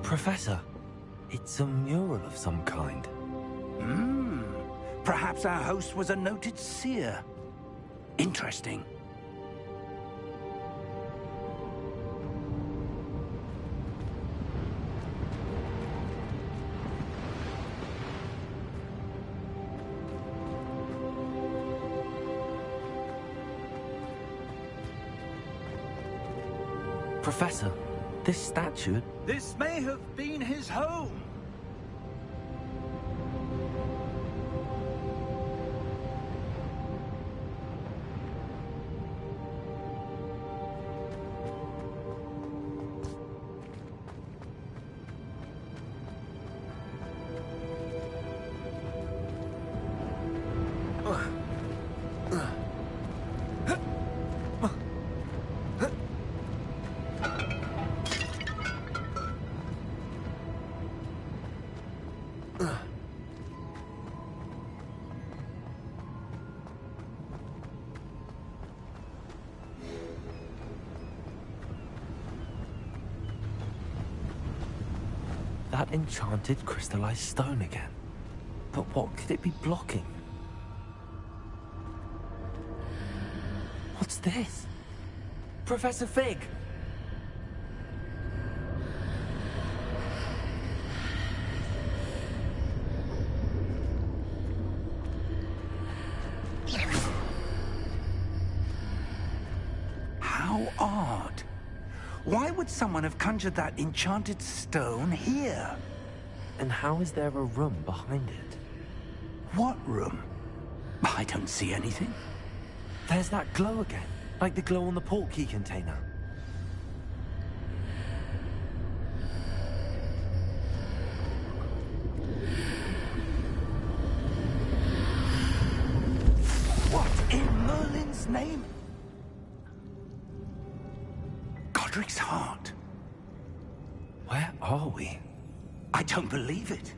Professor, it's a mural of some kind. Perhaps our host was a noted seer. Interesting. Professor, this statue... This may have been his home. That enchanted crystallized stone again. But what could it be blocking? What's this? Professor Fig! How odd. Why would someone have conjured that enchanted stone here? And how is there a room behind it? What room? I don't see anything. There's that glow again, like the glow on the portkey container. What in Merlin's name? Godric's heart. Where are we? I don't believe it.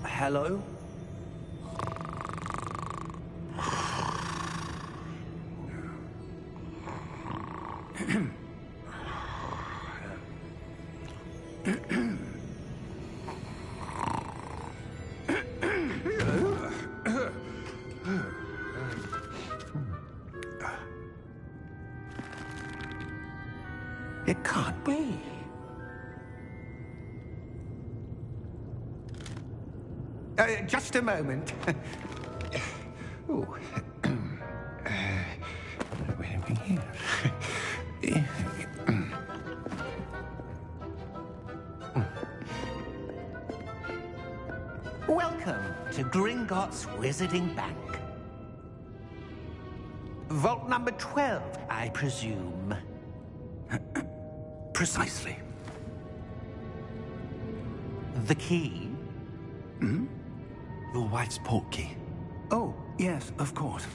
Hello? It can't be. Just a moment. Ooh. Where are we here? Welcome to Gringotts Wizarding Bank. Vault number 12, I presume. Precisely. The key? Your wife's portkey. Oh, yes, of course.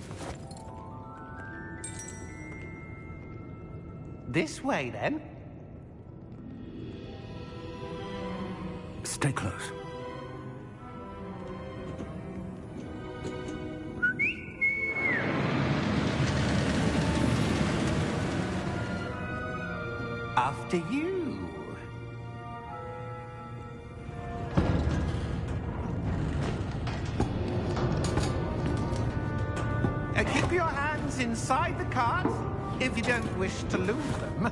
This way, then. Stay close. After you. Keep your hands inside the cart if you don't wish to lose them.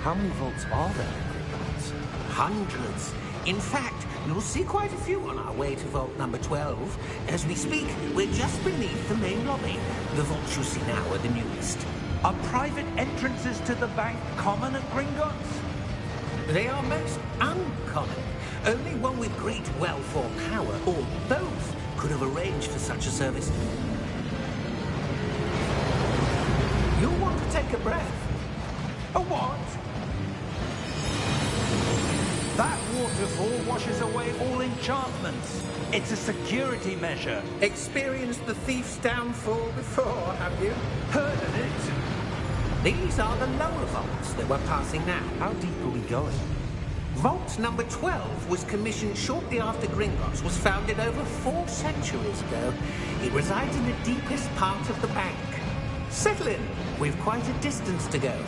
How many vaults are there in Gringotts? Hundreds. In fact, you'll see quite a few on our way to vault number 12. As we speak, we're just beneath the main lobby. The vaults you see now are the newest. Are private entrances to the bank common at Gringotts? They are most uncommon. Only one with great wealth or power, or both, could have arranged for such a service. You'll want to take a breath. A what? That waterfall washes away all enchantments. It's a security measure. Experienced the thief's downfall before, have you? Heard of it? These are the lower vaults that we're passing now. How deep are we going? Vault number 12 was commissioned shortly after Gringotts was founded over 4 centuries ago. It resides in the deepest part of the bank. Settle in. We've quite a distance to go.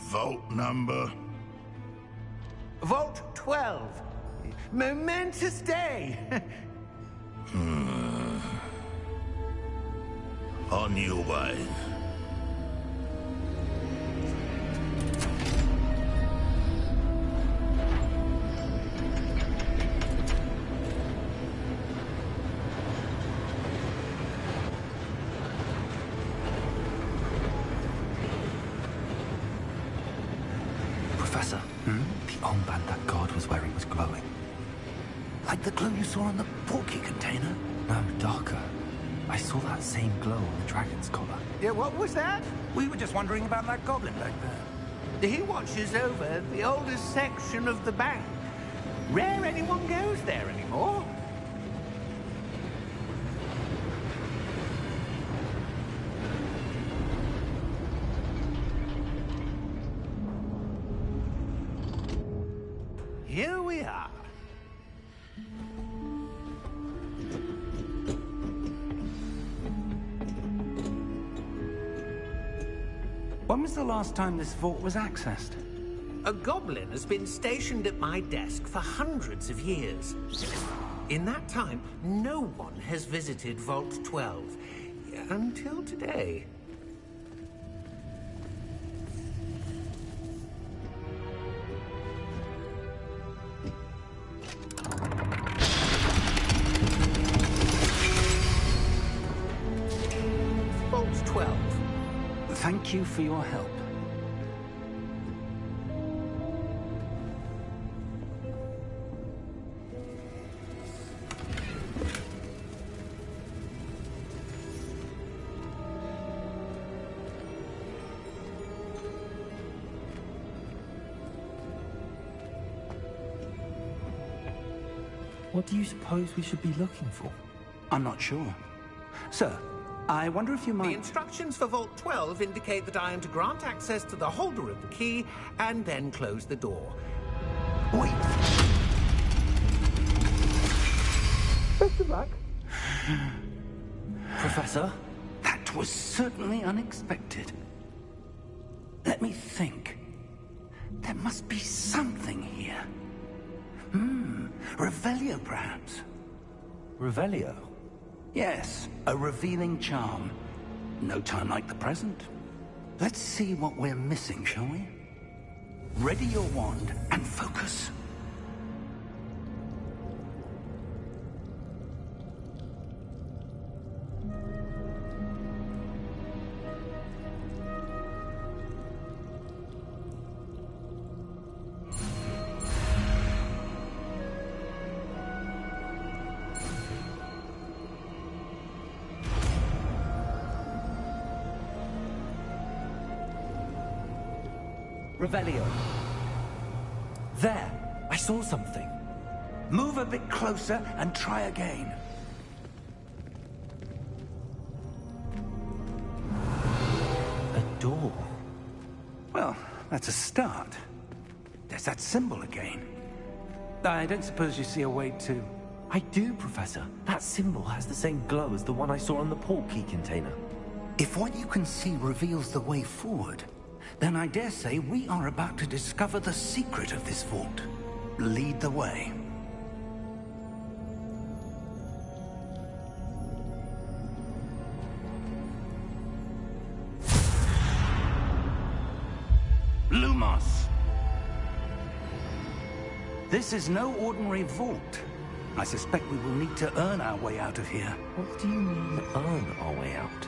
Vault number? Vault 12. Momentous day. On your way. Professor, the armband that guard was wearing was glowing. Like the glow you saw on the portkey container? No, darker. I saw that same glow on the dragon's collar. Yeah, what was that? We were just wondering about that goblin back there. He watches over the oldest section of the bank. Rare anyone goes there anymore. Here we are. When was the last time this vault was accessed? A goblin has been stationed at my desk for hundreds of years. In that time, no one has visited Vault 12. Until today. Vault 12. Thank you for your help. What do you suppose we should be looking for? I'm not sure. Sir, I wonder if you The might... instructions for Vault 12 indicate that I am to grant access to the holder of the key and then close the door. Wait. Best of luck. Professor? That was certainly unexpected. Let me think. There must be something here. Revelio, perhaps. Revelio? Yes, a revealing charm. No time like the present. Let's see what we're missing, shall we? Ready your wand and focus. Revelio. There! I saw something. Move a bit closer and try again. A door. Well, that's a start. There's that symbol again. I don't suppose you see a way to... I do, Professor. That symbol has the same glow as the one I saw on the portkey container. If what you can see reveals the way forward, then I dare say we are about to discover the secret of this vault. Lead the way. Lumos! This is no ordinary vault. I suspect we will need to earn our way out of here. What do you mean, earn our way out?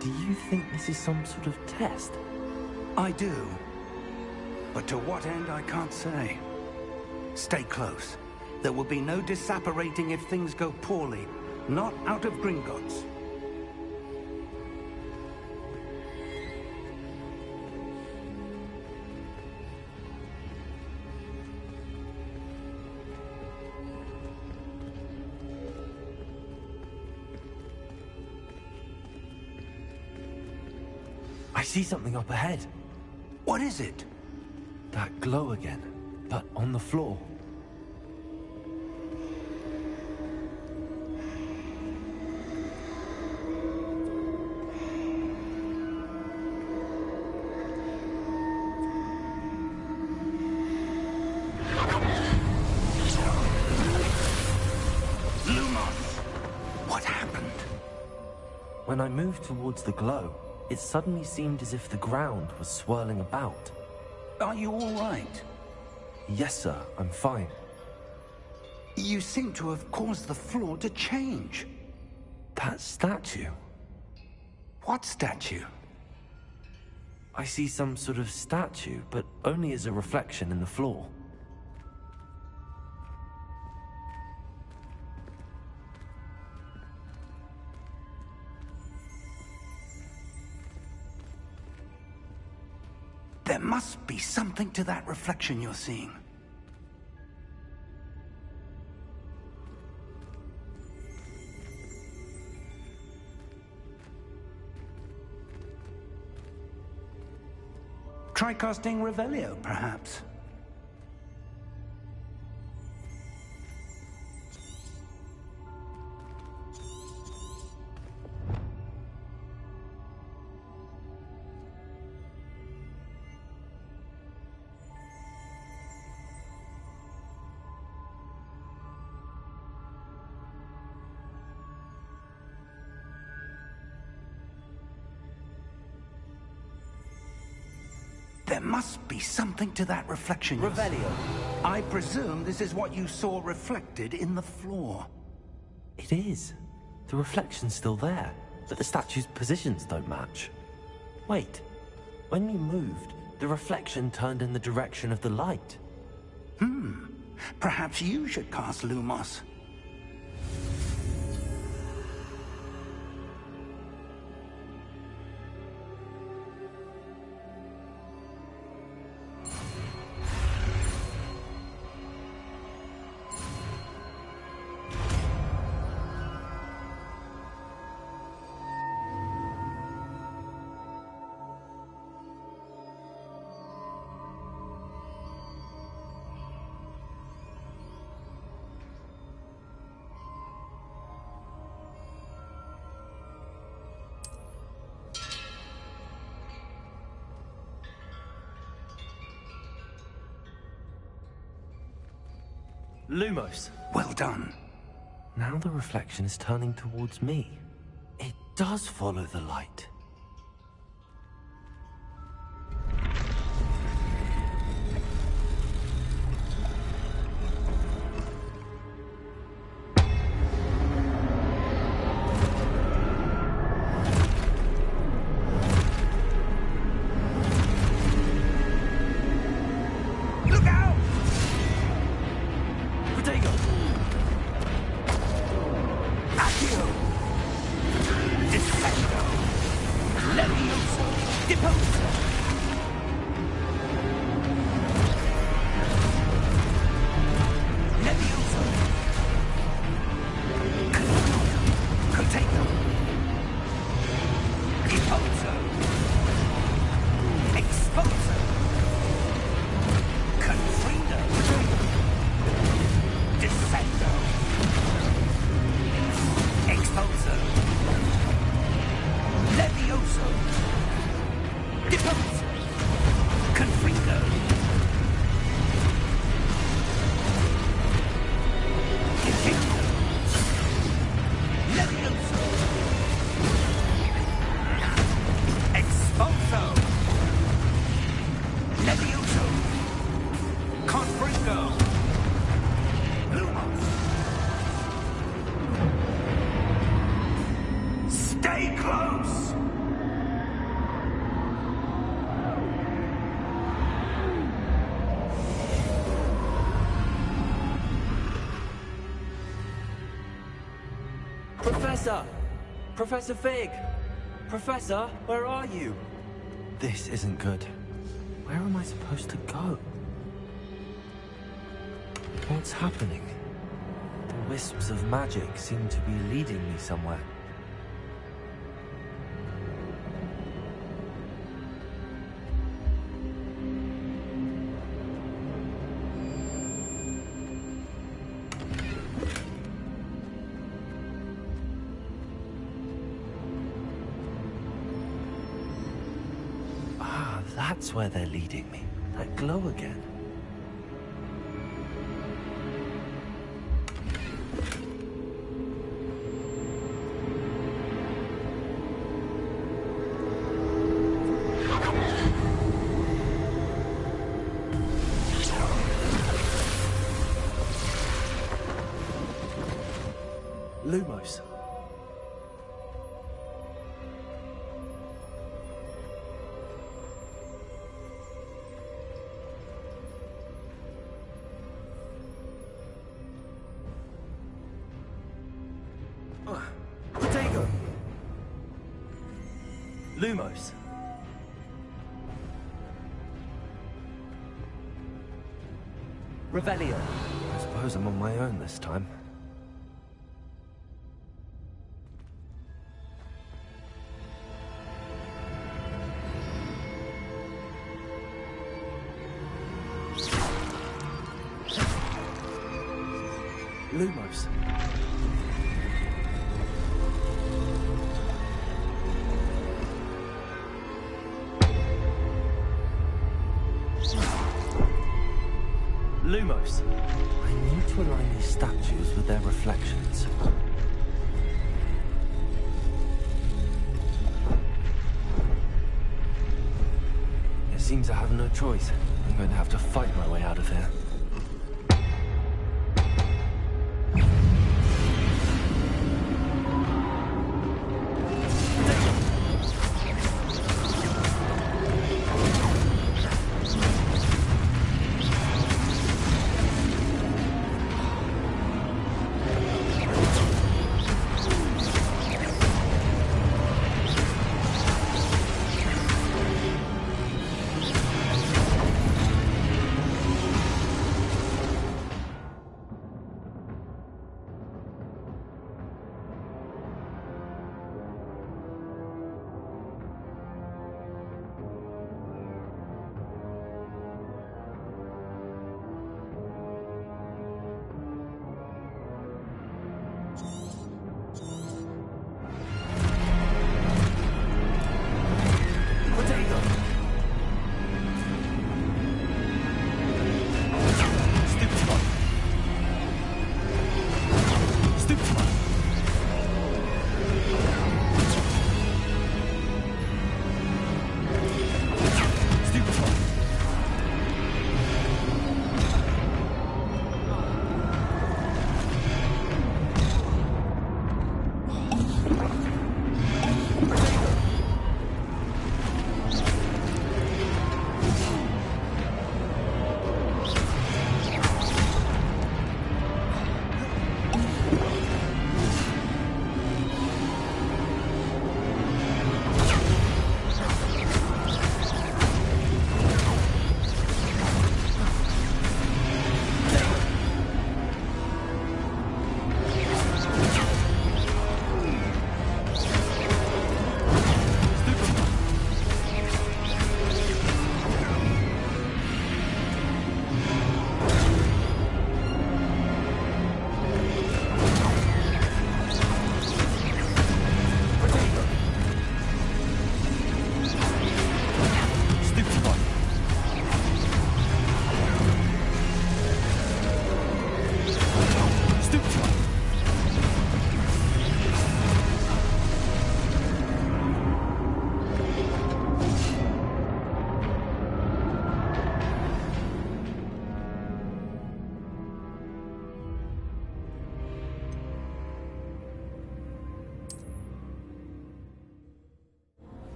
Do you think this is some sort of test? I do. But to what end, I can't say. Stay close. There will be no disapparating if things go poorly. Not out of Gringotts. I see something up ahead. What is it? That glow again, but on the floor. When I moved towards the glow, it suddenly seemed as if the ground was swirling about. Are you all right? Yes, sir, I'm fine. You seem to have caused the floor to change. That statue? What statue? I see some sort of statue, but only as a reflection in the floor. There must be something to that reflection you're seeing. Try casting Revelio, perhaps. There must be something to that reflection. Revelio. I presume this is what you saw reflected in the floor. It is. The reflection's still there, but the statue's positions don't match. Wait. When you moved, the reflection turned in the direction of the light. Perhaps you should cast Lumos. Lumos. Well done. Now the reflection is turning towards me. It does follow the light. Professor! Professor Fig! Professor, where are you? This isn't good. Where am I supposed to go? What's happening? The wisps of magic seem to be leading me somewhere. That's where they're leading me. That glow again. Lumos. Dago. Lumos. Revelio. I suppose I'm on my own this time. Lumos. Lumos. I need to align these statues with their reflections. It seems I have no choice. I'm going to have to fight my way out of here.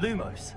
Lumos.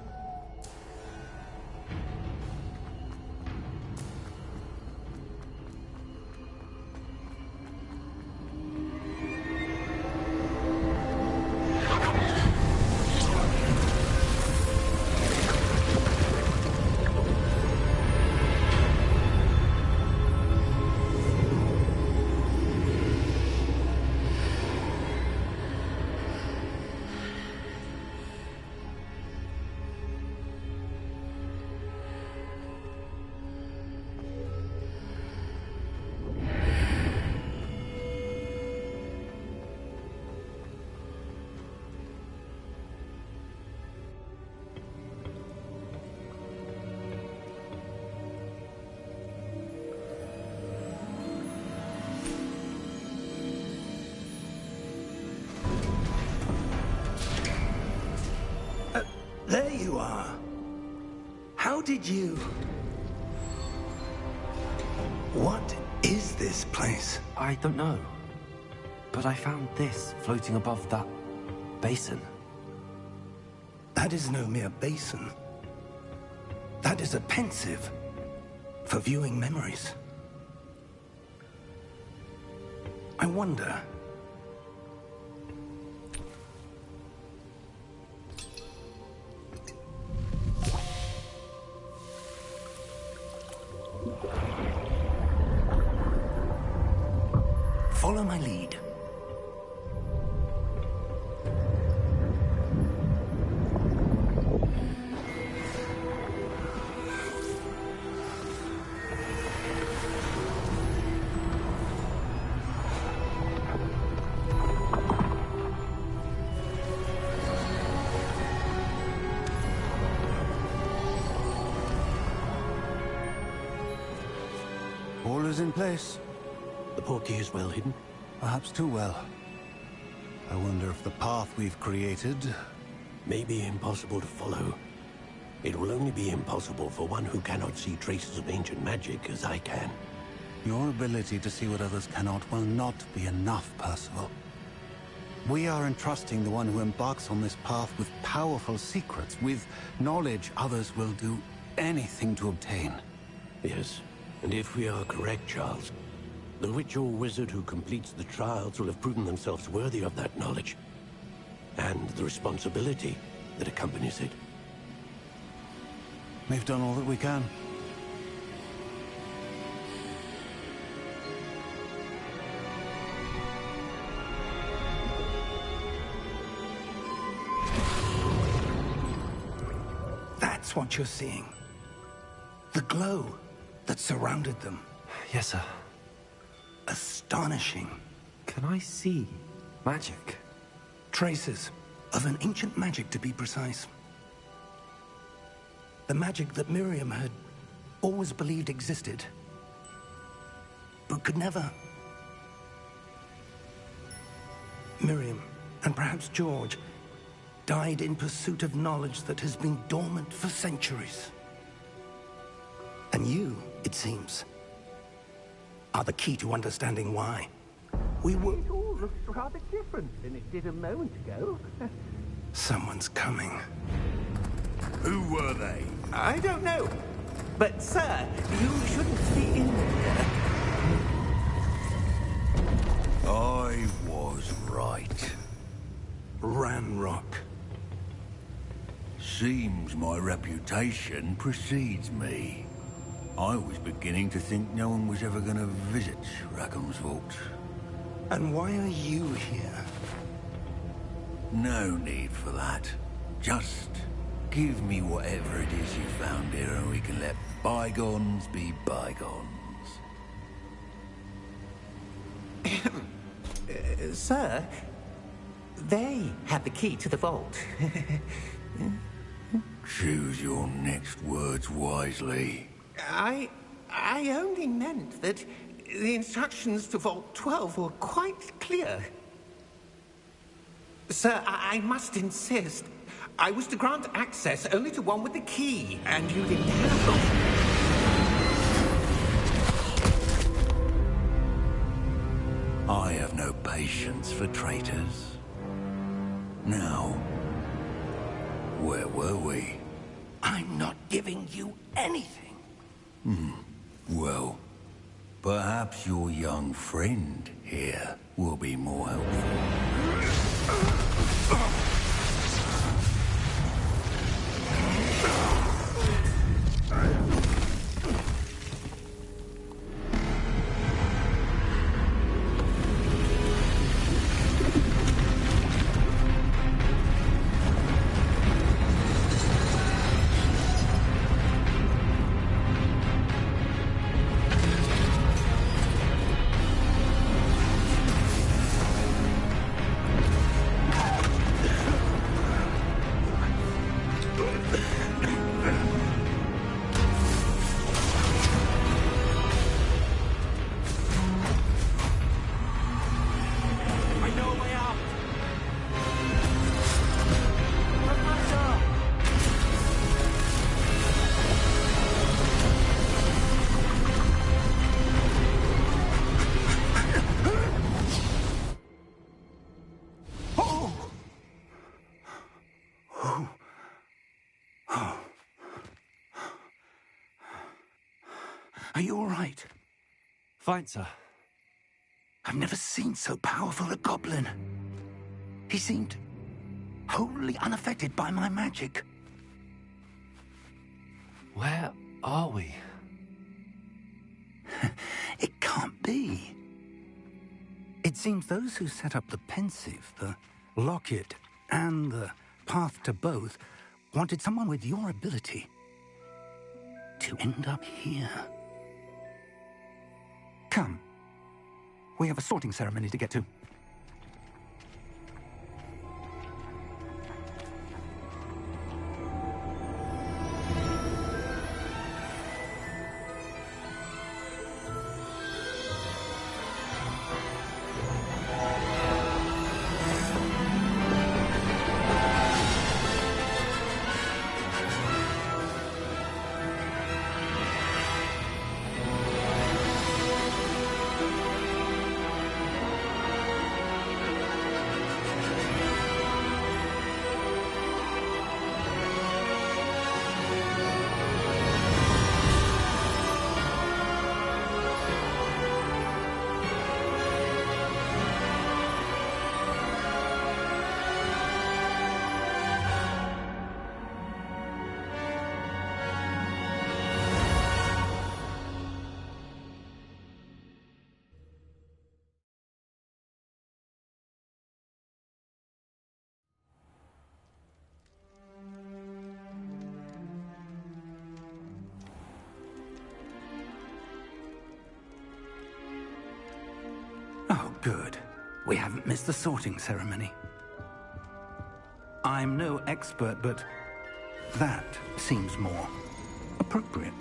There you are. How did you... What is this place? I don't know. But I found this floating above that basin. That is no mere basin. That is a pensive for viewing memories. I wonder... Follow my lead. All is in place. The portkey is well hidden? Perhaps too well. I wonder if the path we've created... May be impossible to follow. It will only be impossible for one who cannot see traces of ancient magic as I can. Your ability to see what others cannot will not be enough, Percival. We are entrusting the one who embarks on this path with powerful secrets, with knowledge others will do anything to obtain. Yes, and if we are correct, Charles, the witch or wizard who completes the trials will have proven themselves worthy of that knowledge, and the responsibility that accompanies it. We've done all that we can. That's what you're seeing. The glow that surrounded them. Yes, sir. Astonishing. Can I see magic? Traces of an ancient magic, to be precise. The magic that Miriam had always believed existed, but could never. Miriam, and perhaps George, died in pursuit of knowledge that has been dormant for centuries. And you, it seems, are the key to understanding why. We were... It all looks rather different than it did a moment ago. Someone's coming. Who were they? I don't know. But, sir, you shouldn't be in here. I was right. Ranrock. Seems my reputation precedes me. I was beginning to think no one was ever going to visit Rackham's vault. And why are you here? No need for that. Just give me whatever it is you found here and we can let bygones be bygones. Sir, they had the key to the vault. Choose your next words wisely. I only meant that the instructions to Vault 12 were quite clear. Sir, I must insist. I was to grant access only to one with the key, and you didn't have them. I have no patience for traitors. Now, Where were we? I'm not giving you anything. Well, perhaps your young friend here will be more helpful. Are you all right? Fine, sir. I've never seen so powerful a goblin. He seemed wholly unaffected by my magic. Where are we? It can't be. It seems those who set up the pensive, the locket, and the path to both wanted someone with your ability to end up here. Come. We have a sorting ceremony to get to. Oh, good. We haven't missed the sorting ceremony. I'm no expert, but that seems more appropriate.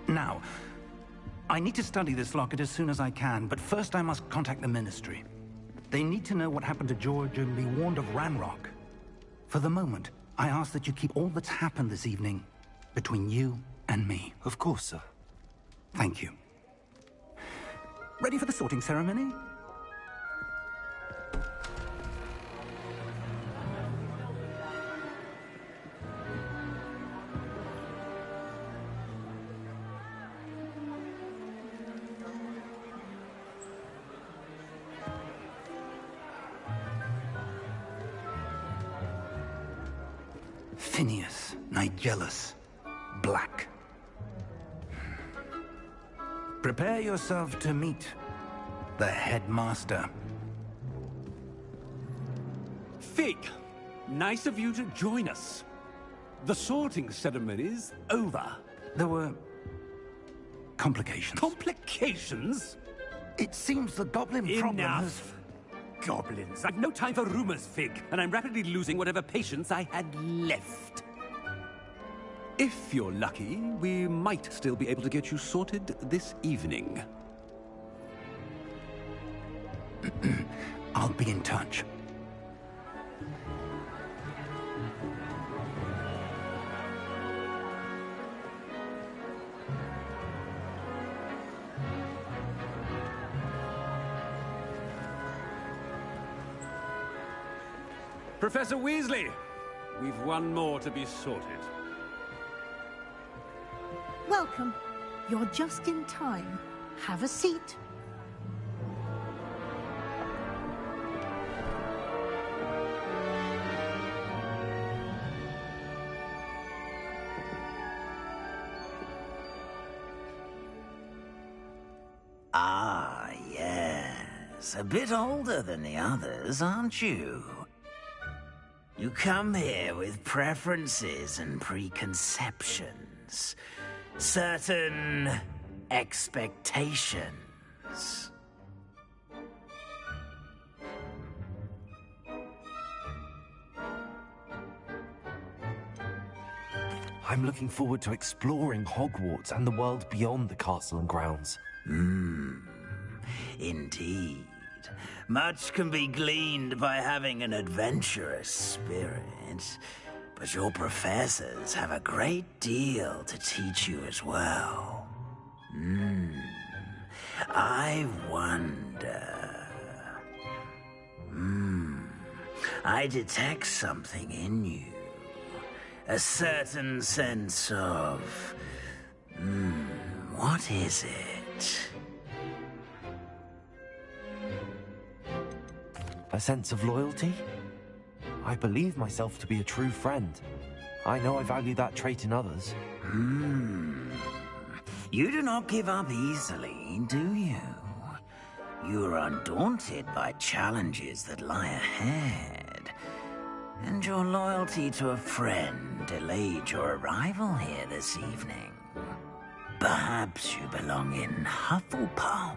Now, I need to study this locket as soon as I can, but first I must contact the Ministry. They need to know what happened to George and be warned of Ranrock. For the moment, I ask that you keep all that's happened this evening between you and me. Of course, sir. Thank you. Ready for the sorting ceremony? Phineas, Nigellus, Black. Prepare yourself to meet the headmaster. Fig, nice of you to join us. The sorting ceremony's over. There were complications. Complications? It seems the goblin problem has... Enough! Goblins. I've no time for rumors, Fig, and I'm rapidly losing whatever patience I had left. If you're lucky, we might still be able to get you sorted this evening. I'll be in touch. Professor Weasley, we've one more to be sorted. Welcome. You're just in time. Have a seat. Ah, yes. A bit older than the others, aren't you? You come here with preferences and preconceptions. Certain expectations. I'm looking forward to exploring Hogwarts and the world beyond the castle and grounds. Indeed. Much can be gleaned by having an adventurous spirit, but your professors have a great deal to teach you as well. I wonder... I detect something in you. A certain sense of... what is it? A sense of loyalty? I believe myself to be a true friend. I know I value that trait in others. You do not give up easily, do you? You are undaunted by challenges that lie ahead. And your loyalty to a friend delayed your arrival here this evening. Perhaps you belong in Hufflepuff.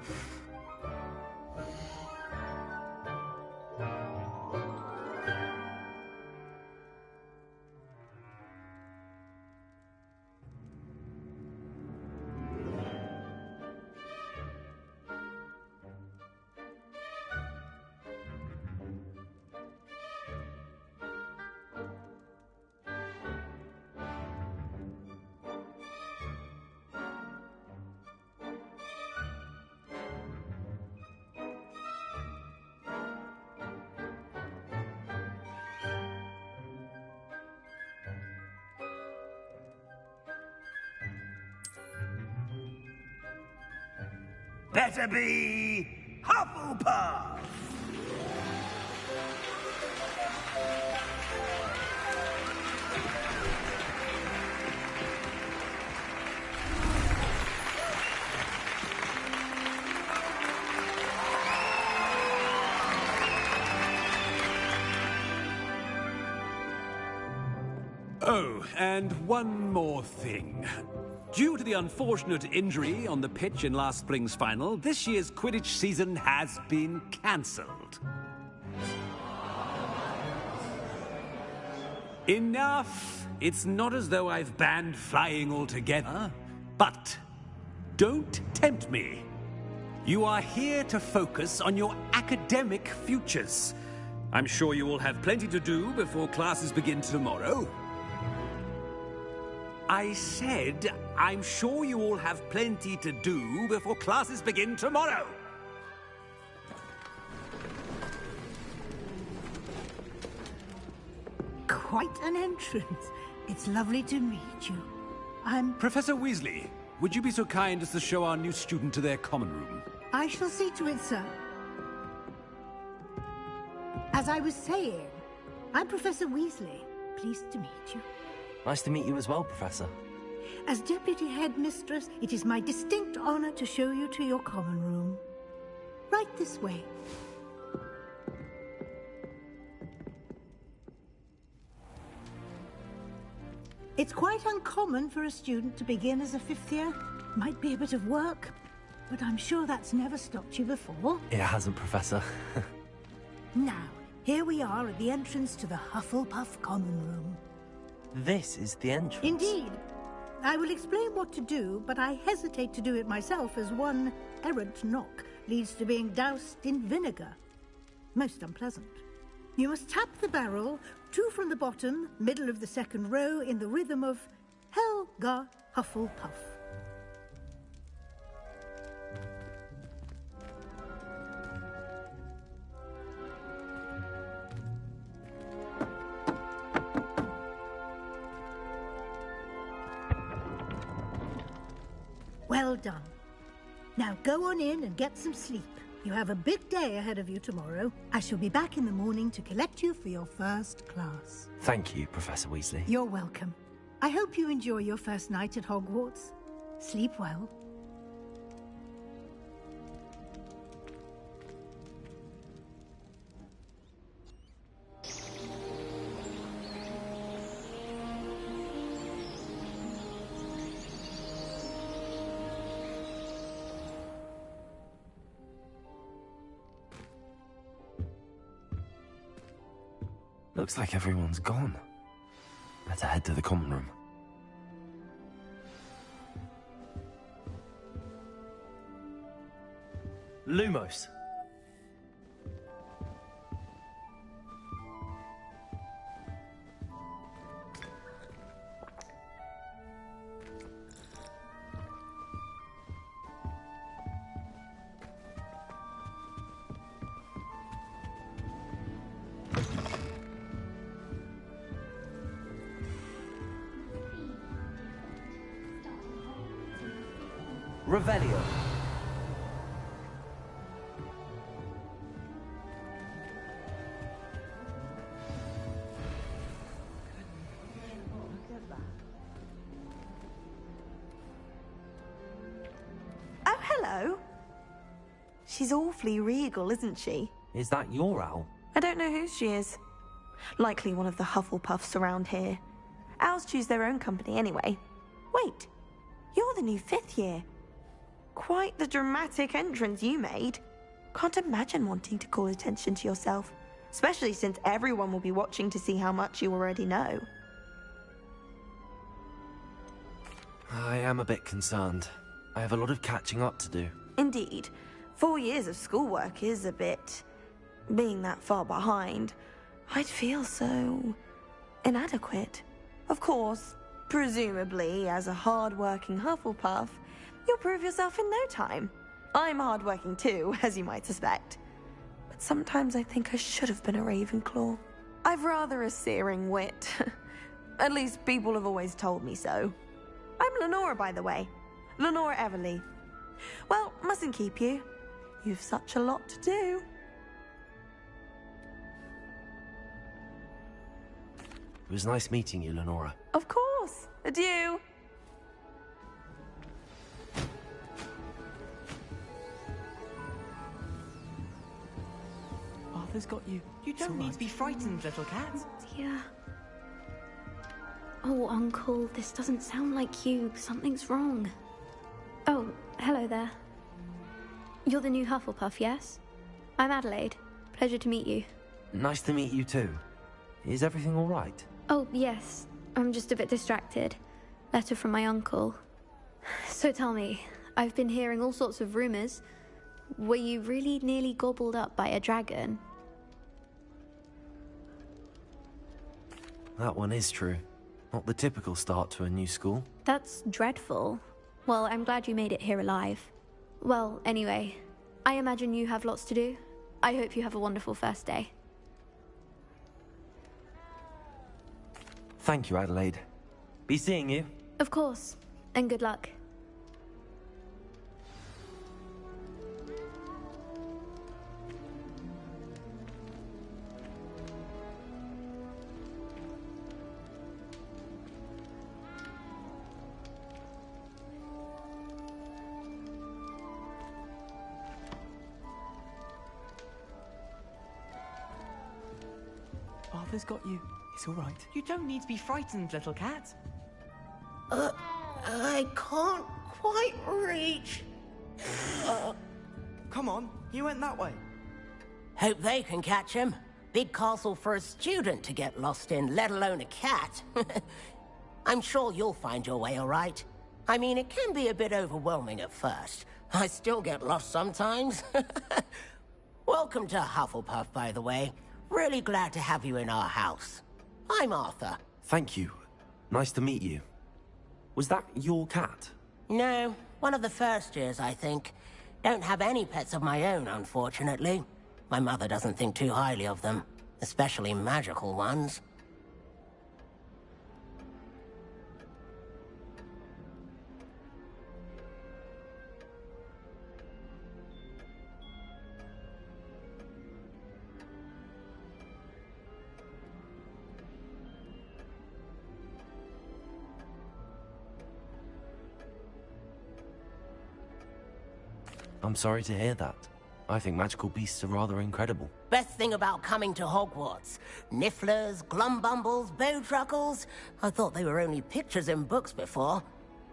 Better be Hufflepuff! Oh, and one more thing. Due to the unfortunate injury on the pitch in last spring's final, this year's Quidditch season has been cancelled. Enough! It's not as though I've banned flying altogether, but don't tempt me. You are here to focus on your academic futures. I'm sure you will have plenty to do before classes begin tomorrow. I said, I'm sure you all have plenty to do before classes begin tomorrow. Quite an entrance. It's lovely to meet you. I'm... Professor Weasley, would you be so kind as to show our new student to their common room? I shall see to it, sir. As I was saying, I'm Professor Weasley. Pleased to meet you. Nice to meet you as well, Professor. As Deputy Headmistress, it is my distinct honor to show you to your common room. Right this way. It's quite uncommon for a student to begin as a fifth year. Might be a bit of work, but I'm sure that's never stopped you before. It hasn't, Professor. Now, here we are at the entrance to the Hufflepuff common room. This is the entrance. Indeed. I will explain what to do, but I hesitate to do it myself as one errant knock leads to being doused in vinegar. Most unpleasant. You must tap the barrel, 2 from the bottom, middle of the second row, in the rhythm of Helga Hufflepuff. Well done. Now go on in and get some sleep. You have a big day ahead of you tomorrow. I shall be back in the morning to collect you for your first class. Thank you, Professor Weasley. You're welcome. I hope you enjoy your first night at Hogwarts. Sleep well. Looks like everyone's gone. Better head to the common room. Lumos! Revelio. Oh, hello. She's awfully regal, isn't she? Is that your owl? I don't know who she is. Likely one of the Hufflepuffs around here. Owls choose their own company anyway. Wait, you're the new 5th year. Quite the dramatic entrance you made. Can't imagine wanting to call attention to yourself, especially since everyone will be watching to see how much you already know. I am a bit concerned. I have a lot of catching up to do. Indeed. 4 years of schoolwork is a bit... being that far behind, I'd feel so... inadequate. Of course, presumably, as a hard-working Hufflepuff, you'll prove yourself in no time. I'm hard-working too, as you might suspect. But sometimes I think I should have been a Ravenclaw. I've rather a searing wit. At least people have always told me so. I'm Lenora, by the way. Lenora Everly. Well, mustn't keep you. You've such a lot to do. It was nice meeting you, Lenora. Of course. Adieu. Arthur's got you. You don't need to be frightened, little cat. Dear. Oh, Uncle, this doesn't sound like you. Something's wrong. Oh, hello there. You're the new Hufflepuff, yes? I'm Adelaide. Pleasure to meet you. Nice to meet you too. Is everything all right? Oh, yes. I'm just a bit distracted. Letter from my uncle. So tell me, I've been hearing all sorts of rumors. Were you really nearly gobbled up by a dragon? That one is true. Not the typical start to a new school. That's dreadful. Well, I'm glad you made it here alive. Well, anyway, I imagine you have lots to do. I hope you have a wonderful first day. Thank you, Adelaide. Be seeing you. Of course, and good luck. Arthur's got you. It's all right. You don't need to be frightened, little cat. I can't quite reach. Come on, you went that way. Hope they can catch him. Big castle for a student to get lost in, let alone a cat. I'm sure you'll find your way all right. I mean, it can be a bit overwhelming at first. I still get lost sometimes. Welcome to Hufflepuff, by the way. Really glad to have you in our house. I'm Arthur. Thank you. Nice to meet you. Was that your cat? No, one of the first years, I think. Don't have any pets of my own, unfortunately. My mother doesn't think too highly of them, especially magical ones. I'm sorry to hear that. I think magical beasts are rather incredible. Best thing about coming to Hogwarts. Nifflers, glumbumbles, bowtruckles. I thought they were only pictures in books before.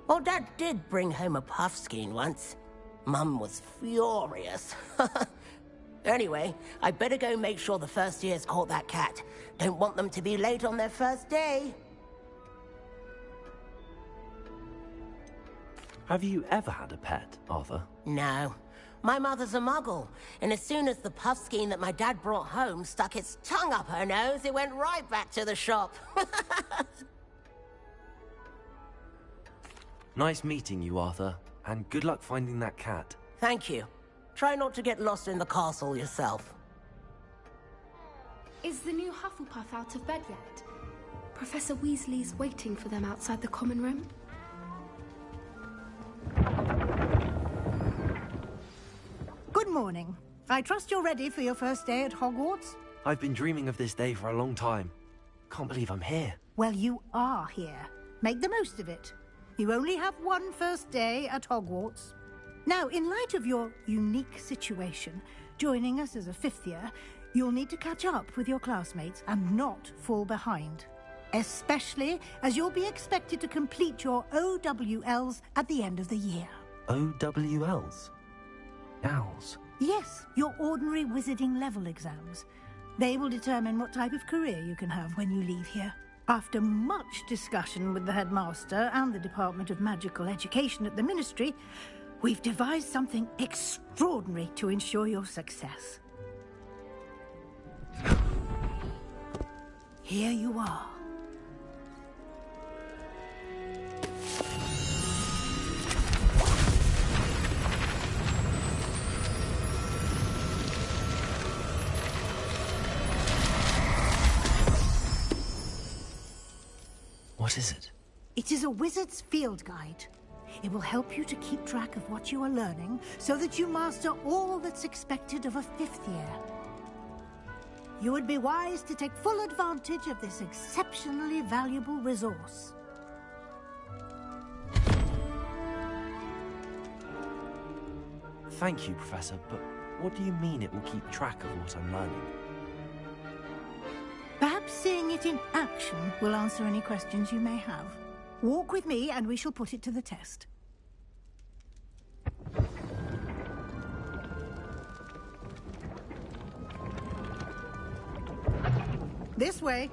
Well, Dad did bring home a puffskein once. Mum was furious. Anyway, I better go make sure the first years caught that cat. Don't want them to be late on their first day. Have you ever had a pet, Arthur? No. My mother's a muggle, and as soon as the puffskein that my dad brought home stuck its tongue up her nose, it went right back to the shop. Nice meeting you, Arthur, and good luck finding that cat. Thank you. Try not to get lost in the castle yourself. Is the new Hufflepuff out of bed yet? Professor Weasley's waiting for them outside the common room. Good morning. I trust you're ready for your first day at Hogwarts? I've been dreaming of this day for a long time. Can't believe I'm here. Well, you are here. Make the most of it. You only have one first day at Hogwarts. Now, in light of your unique situation, joining us as a fifth year, you'll need to catch up with your classmates and not fall behind. Especially as you'll be expected to complete your OWLs at the end of the year. OWLs? Owls? Yes, your ordinary wizarding level exams. They will determine what type of career you can have when you leave here. After much discussion with the headmaster and the Department of Magical Education at the Ministry, we've devised something extraordinary to ensure your success. Here you are. What is it? It is a wizard's field guide. It will help you to keep track of what you are learning so that you master all that's expected of a fifth year. You would be wise to take full advantage of this exceptionally valuable resource. Thank you, Professor, but what do you mean it will keep track of what I'm learning? Perhaps seeing it in action will answer any questions you may have. Walk with me and we shall put it to the test. This way.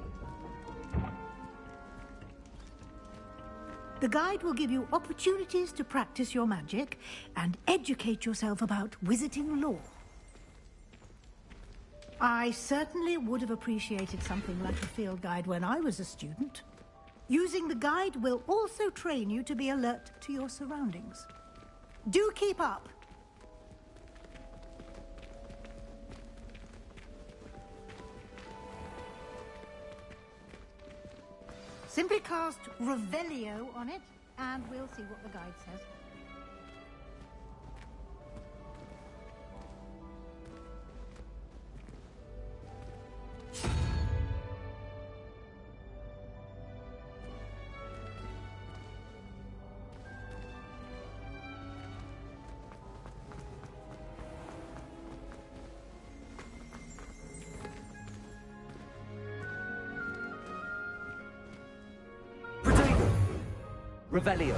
The guide will give you opportunities to practice your magic and educate yourself about wizarding lore. I certainly would have appreciated something like a field guide when I was a student. Using the guide will also train you to be alert to your surroundings. Do keep up! Simply cast Revelio on it, and we'll see what the guide says. Revelio.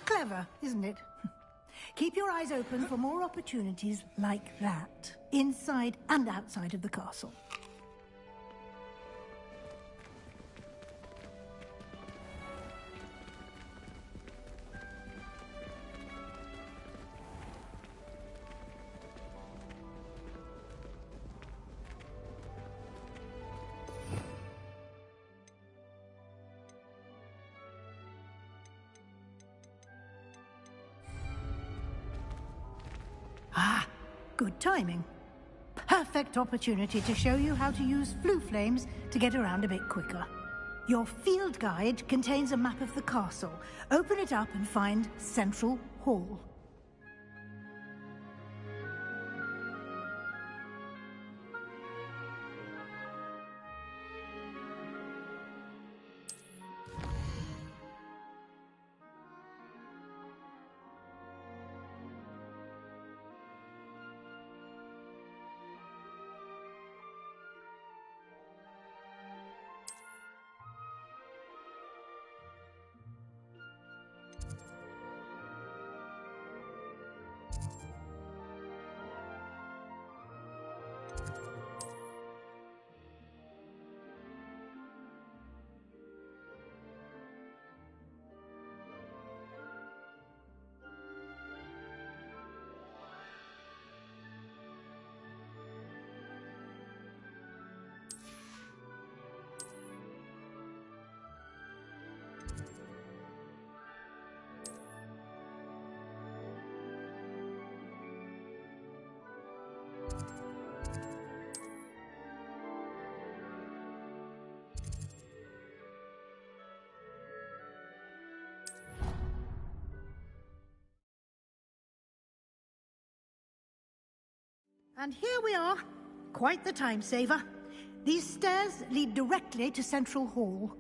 Clever, isn't it? Keep your eyes open for more opportunities like that, inside and outside of the castle. Ah, good timing. Perfect opportunity to show you how to use flue flames to get around a bit quicker. Your field guide contains a map of the castle. Open it up and find Central Hall. And here we are. Quite the time saver. These stairs lead directly to Central Hall.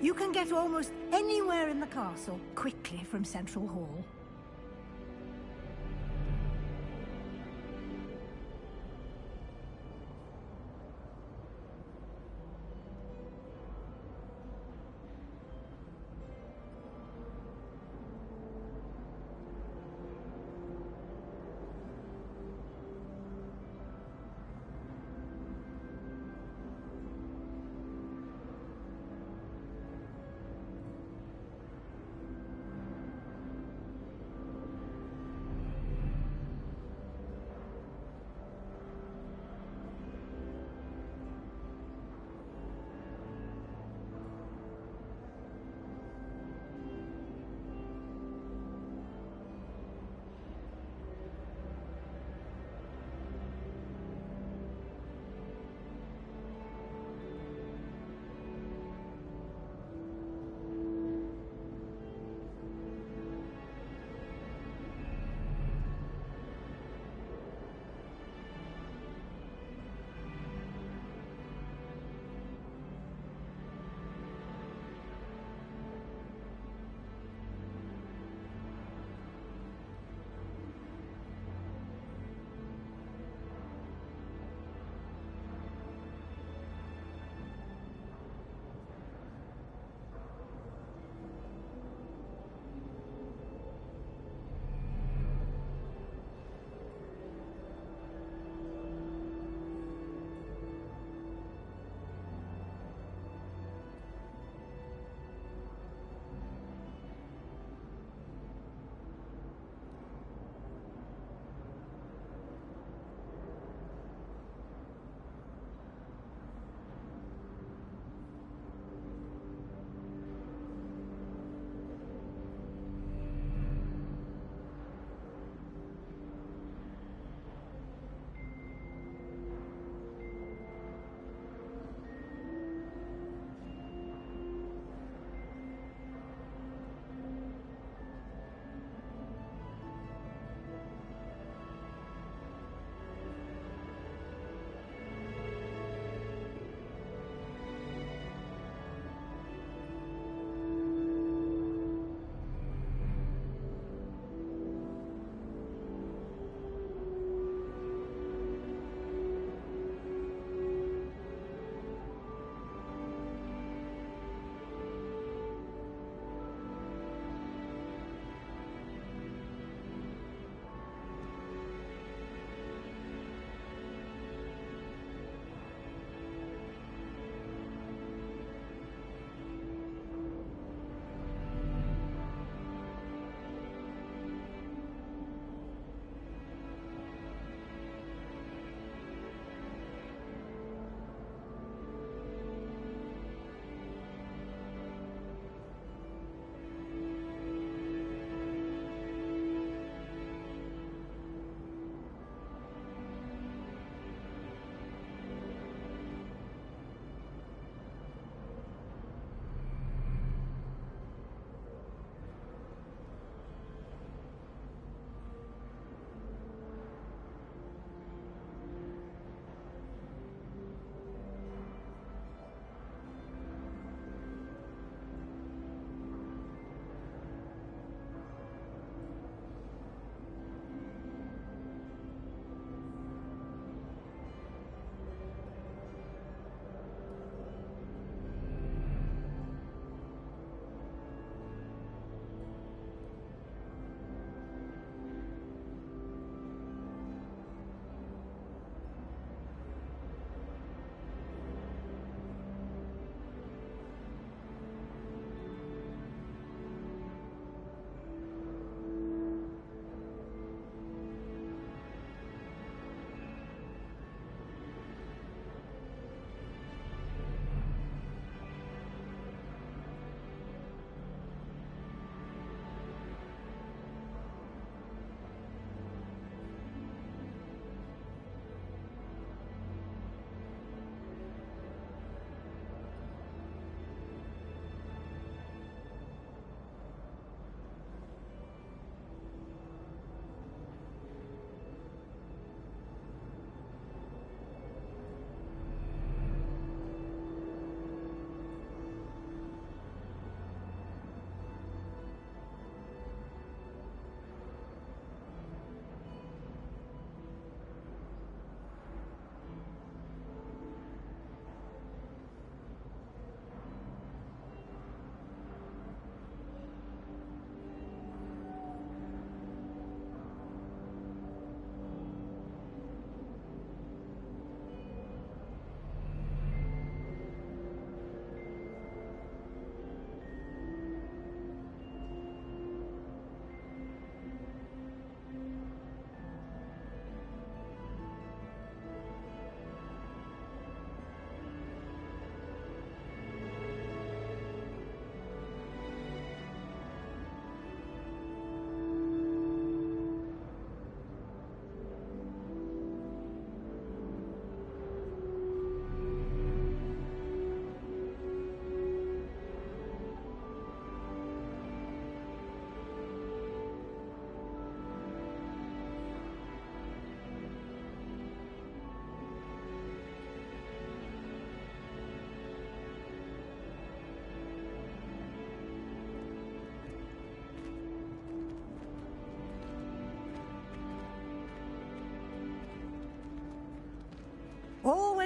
You can get almost anywhere in the castle quickly from Central Hall.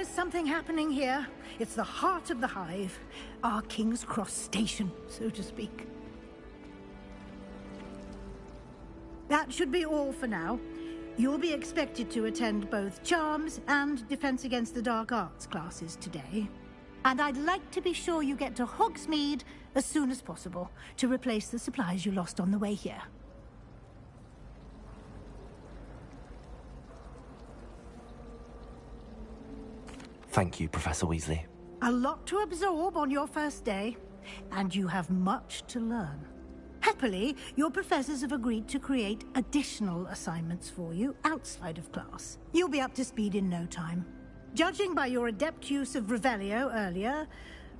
is something happening here. It's the heart of the hive. Our King's Cross station, so to speak. That should be all for now. You'll be expected to attend both Charms and Defense Against the Dark Arts classes today. And I'd like to be sure you get to Hogsmeade as soon as possible to replace the supplies you lost on the way here. Thank you, Professor Weasley. A lot to absorb on your first day, and you have much to learn. Happily, your professors have agreed to create additional assignments for you outside of class. You'll be up to speed in no time. Judging by your adept use of Revelio earlier,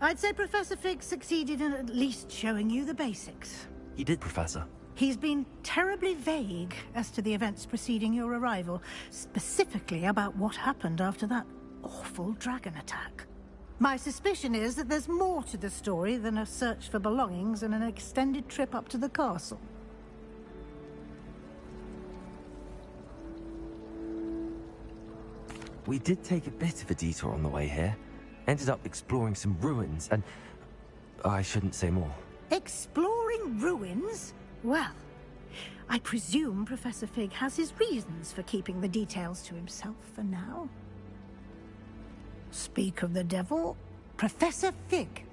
I'd say Professor Fig succeeded in at least showing you the basics. He did, Professor. He's been terribly vague as to the events preceding your arrival, specifically about what happened after that awful dragon attack. My suspicion is that there's more to the story than a search for belongings and an extended trip up to the castle. We did take a bit of a detour on the way here. Ended up exploring some ruins and... I shouldn't say more. Exploring ruins? Well, I presume Professor Fig has his reasons for keeping the details to himself for now. Speak of the devil, Professor Fig.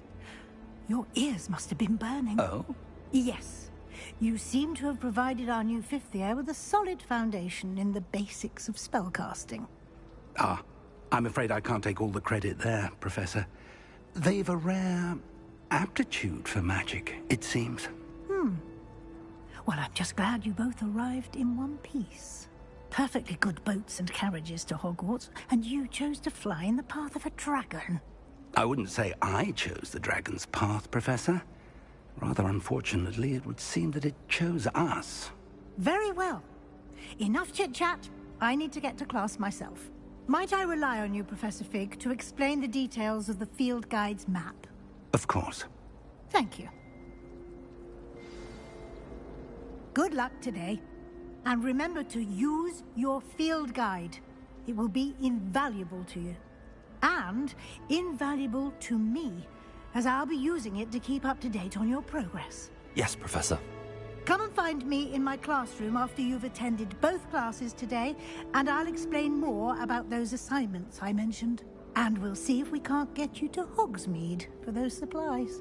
Your ears must have been burning. Oh? Yes. You seem to have provided our new fifth year with a solid foundation in the basics of spellcasting. Ah, I'm afraid I can't take all the credit there, Professor. They've a rare aptitude for magic, it seems. Well, I'm just glad you both arrived in one piece. Perfectly good boats and carriages to Hogwarts, and you chose to fly in the path of a dragon. I wouldn't say I chose the dragon's path, Professor. Rather unfortunately, it would seem that it chose us. Very well. Enough chit-chat. I need to get to class myself. Might I rely on you, Professor Fig, to explain the details of the field guide's map? Of course. Thank you. Good luck today. And remember to use your field guide. It will be invaluable to you. And invaluable to me, as I'll be using it to keep up to date on your progress. Yes, Professor. Come and find me in my classroom after you've attended both classes today, and I'll explain more about those assignments I mentioned. And we'll see if we can't get you to Hogsmeade for those supplies.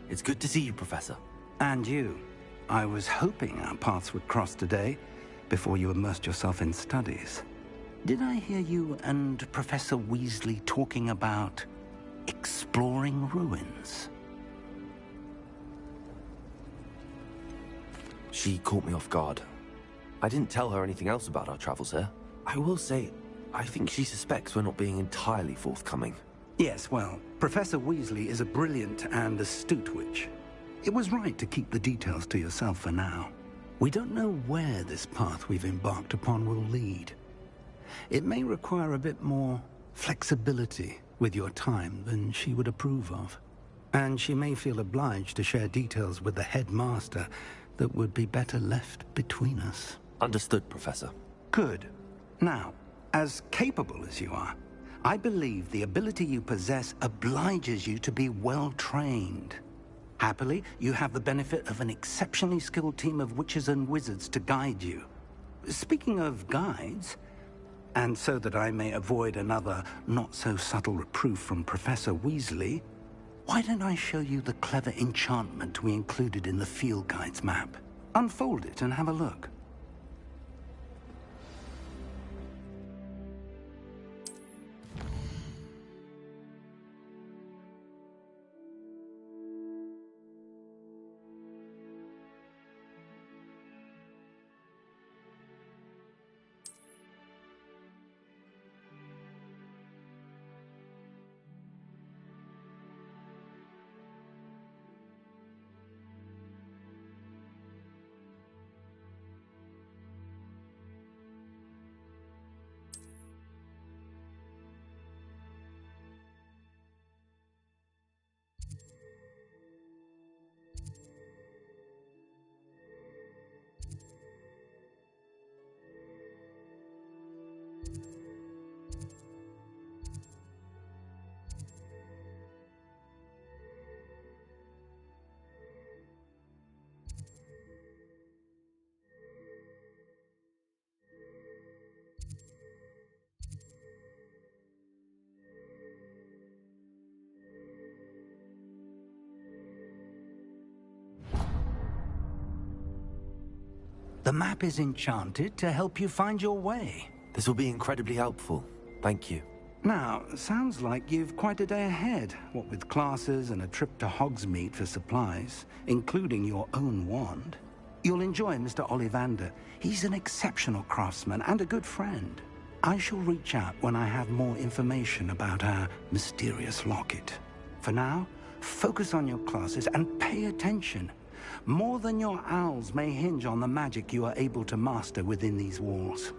It's good to see you, Professor. And you. I was hoping our paths would cross today, before you immersed yourself in studies. Did I hear you and Professor Weasley talking about exploring ruins? She caught me off guard. I didn't tell her anything else about our travels here. I will say, I think she suspects we're not being entirely forthcoming. Yes, well, Professor Weasley is a brilliant and astute witch. It was right to keep the details to yourself for now. We don't know where this path we've embarked upon will lead. It may require a bit more flexibility with your time than she would approve of. And she may feel obliged to share details with the headmaster that would be better left between us. Understood, Professor. Good. Now, as capable as you are, I believe the ability you possess obliges you to be well-trained. Happily, you have the benefit of an exceptionally skilled team of witches and wizards to guide you. Speaking of guides, and so that I may avoid another not-so-subtle reproof from Professor Weasley, why don't I show you the clever enchantment we included in the field guide's map? Unfold it and have a look. The map is enchanted to help you find your way. This will be incredibly helpful. Thank you. Now, sounds like you've quite a day ahead, what with classes and a trip to Hogsmeade for supplies, including your own wand. You'll enjoy Mr. Ollivander. He's an exceptional craftsman and a good friend. I shall reach out when I have more information about our mysterious locket. For now, focus on your classes and pay attention. More than your owls may hinge on the magic you are able to master within these walls.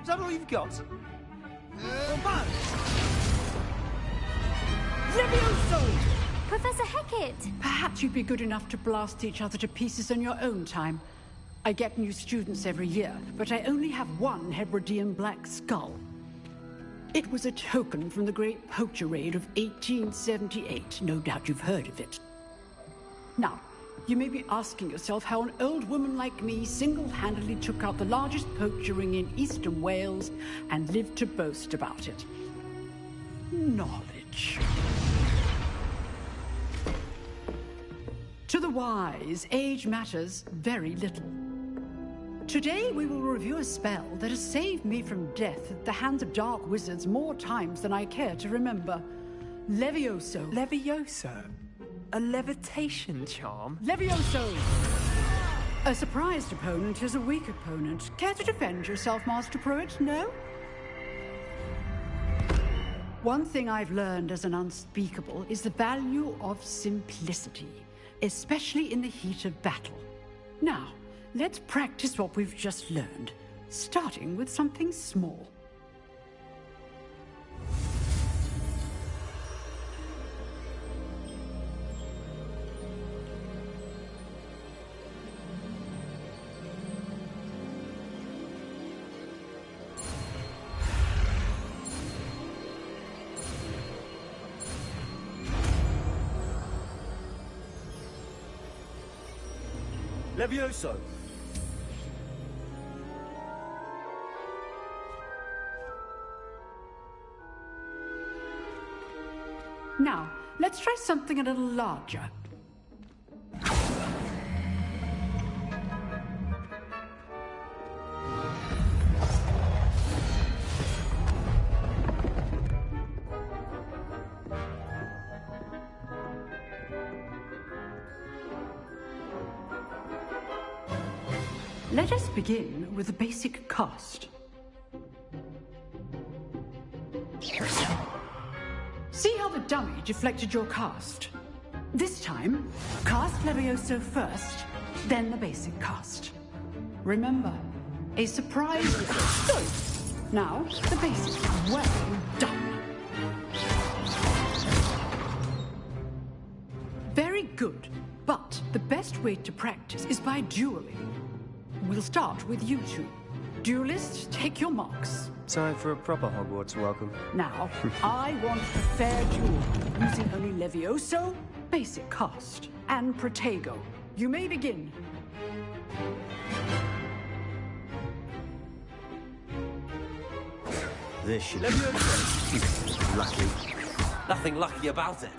Is that all you've got? Levioso! Professor Hecat! Perhaps you'd be good enough to blast each other to pieces in your own time. I get new students every year, but I only have one Hebridean black skull. It was a token from the Great Poacher Raid of 1878. No doubt you've heard of it. Now, you may be asking yourself how an old woman like me single-handedly took out the largest poacher ring in eastern Wales and lived to boast about it. Knowledge. To the wise, age matters very little. Today we will review a spell that has saved me from death at the hands of dark wizards more times than I care to remember. Levioso. Levioso? A levitation charm? Levioso! A surprised opponent is a weak opponent. Care to defend yourself, Master Pruitt? No? One thing I've learned as an unspeakable is the value of simplicity, especially in the heat of battle. Now, let's practice what we've just learned, starting with something small. Levioso! Now, let's try something a little larger. Let us begin with the basic cast. See how the dummy deflected your cast? This time, cast Levioso first, then the basic cast. Remember, a surprise is good. Now, the basic. Well done. Very good, but the best way to practice is by dueling. We'll start with you two. Duelists, take your marks. Time for a proper Hogwarts welcome. Now, I want a fair duel, using only Levioso, basic cast, and Protego. You may begin. This should be lucky. Nothing lucky about it.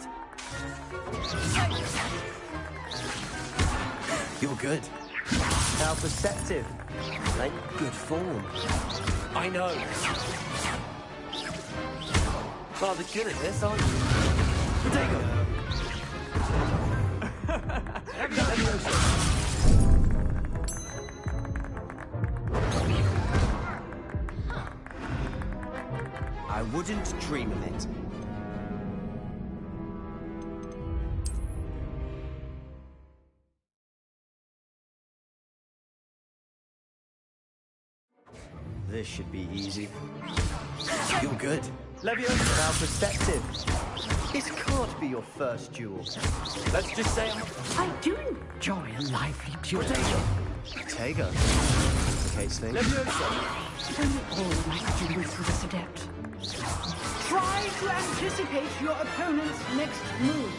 You're good. How perceptive. Like good form. I know. Rather good at this, aren't you? Protego! I wouldn't dream of it. This should be easy. You're good. Leviosa, how perceptive. This can't be your first duel. Let's just say I do enjoy a lively duel. Protego. Complicates things. Leviosa. Don't all like duels with this adept. Try to anticipate your opponent's next move.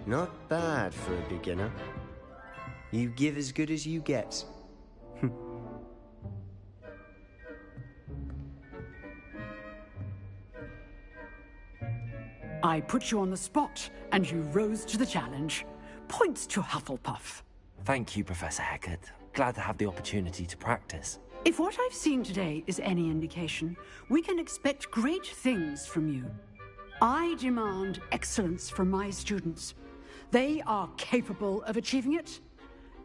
Not bad for a beginner. You give as good as you get. I put you on the spot, and you rose to the challenge. Points to Hufflepuff. Thank you, Professor Hecat. Glad to have the opportunity to practice. If what I've seen today is any indication, we can expect great things from you. I demand excellence from my students. They are capable of achieving it,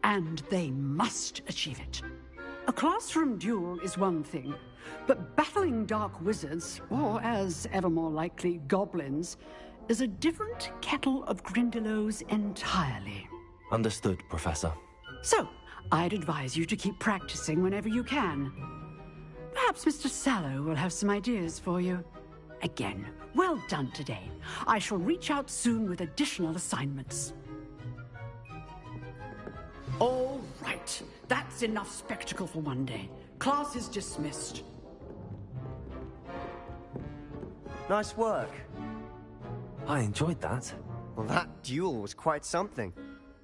and they must achieve it. A classroom duel is one thing, but battling dark wizards, or as ever more likely, goblins, is a different kettle of Grindylows entirely. Understood, Professor. So, I'd advise you to keep practicing whenever you can. Perhaps Mr. Sallow will have some ideas for you. Again, well done today. I shall reach out soon with additional assignments. All right, that's enough spectacle for one day. Class is dismissed. Nice work. I enjoyed that. Well, that duel was quite something.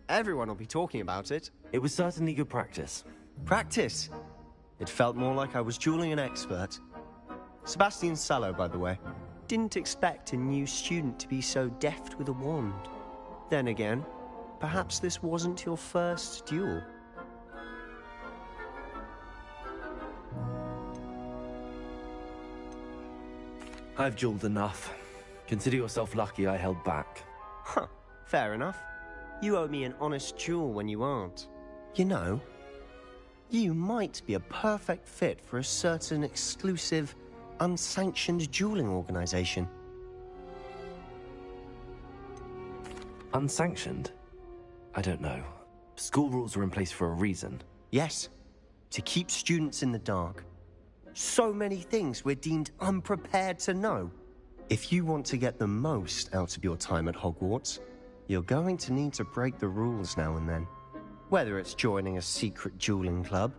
Everyone will be talking about it. It was certainly good practice. Practice? It felt more like I was dueling an expert. Sebastian Sallow, by the way. Didn't expect a new student to be so deft with a wand. Then again, perhaps this wasn't your first duel. I've dueled enough. Consider yourself lucky I held back. Huh, fair enough. You owe me an honest duel when you aren't. You know, you might be a perfect fit for a certain exclusive, unsanctioned dueling organization. Unsanctioned? I don't know. School rules are in place for a reason. Yes, to keep students in the dark. So many things we're deemed unprepared to know. If you want to get the most out of your time at Hogwarts, you're going to need to break the rules now and then. Whether it's joining a secret dueling club,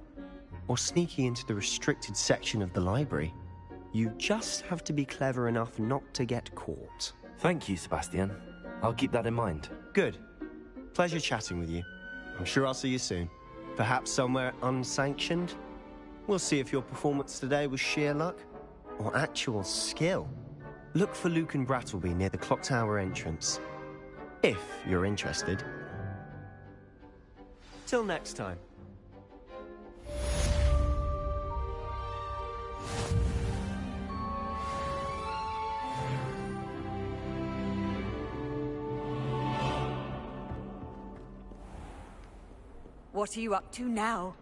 or sneaking into the restricted section of the library, you just have to be clever enough not to get caught. Thank you, Sebastian. I'll keep that in mind. Good. Pleasure chatting with you. I'm sure I'll see you soon. Perhaps somewhere unsanctioned? We'll see if your performance today was sheer luck, or actual skill. Look for Luke and Brattleby near the clock tower entrance. If you're interested. Till next time. What are you up to now?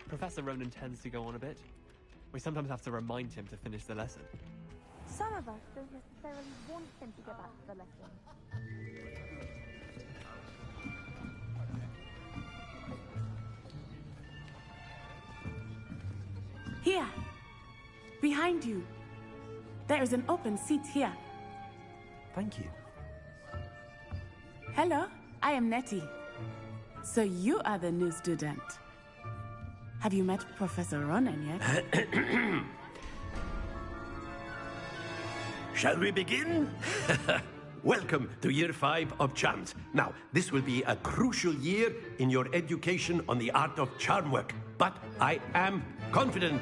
Professor Ronan tends to go on a bit. We sometimes have to remind him to finish the lesson. Some of us don't necessarily want him to get back to the lesson. Here! Behind you. There is an open seat here. Thank you. Hello, I am Nettie. So you are the new student. Have you met Professor Ronan yet? Shall we begin? Welcome to Year 5 of Charms. Now, this will be a crucial year in your education on the art of charm work. But I am confident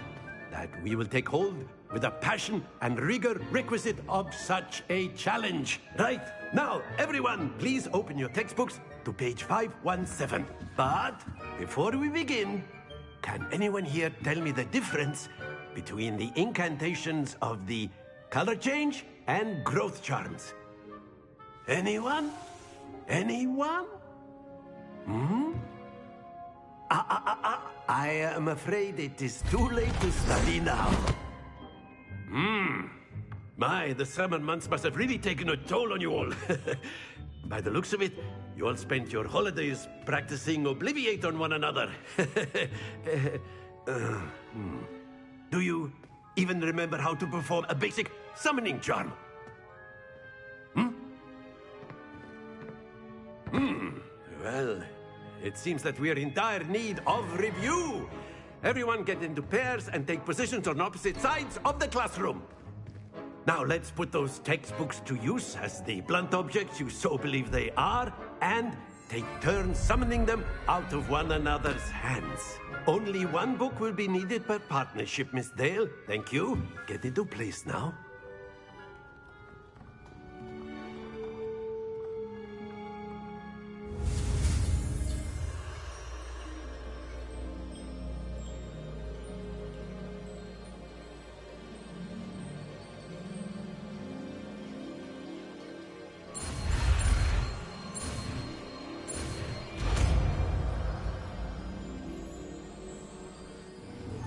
that we will take hold with the passion and rigor requisite of such a challenge. Right, now, everyone, please open your textbooks to page 517. But before we begin, can anyone here tell me the difference between the incantations of the color change and growth charms? Anyone? Anyone? I am afraid it is too late to study now. My, the summer months must have really taken a toll on you all. By the looks of it, you all spent your holidays practicing Obliviate on one another. Do you even remember how to perform a basic summoning charm? Well, it seems that we are in dire need of review. Everyone get into pairs and take positions on opposite sides of the classroom. Now let's put those textbooks to use as the blunt objects you so believe they are, and take turns summoning them out of one another's hands. Only one book will be needed per partnership, Miss Dale. Thank you. Get into place now.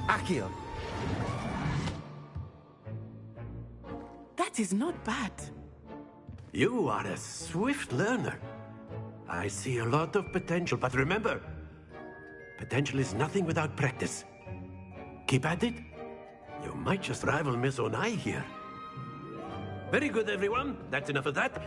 Accio. That is not bad. You are a swift learner. I see a lot of potential, but remember, potential is nothing without practice. Keep at it. You might just rival Miss Onai here. Very good, everyone. That's enough of that.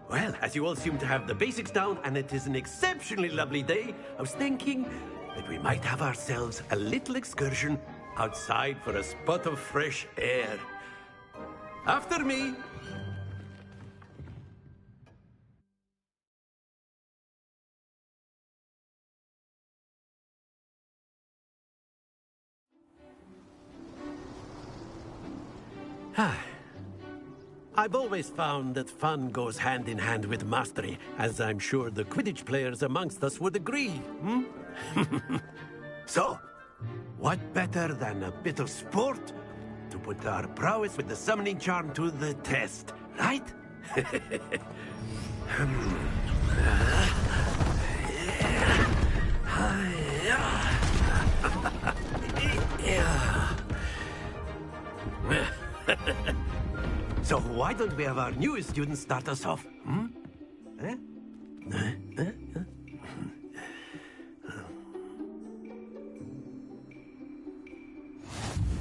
Well, as you all seem to have the basics down, and it is an exceptionally lovely day, I was thinking that we might have ourselves a little excursion outside for a spot of fresh air. After me. I've always found that fun goes hand in hand with mastery, as I'm sure the Quidditch players amongst us would agree, So, what better than a bit of sport to put our prowess with the summoning charm to the test, right? So why don't we have our newest student start us off?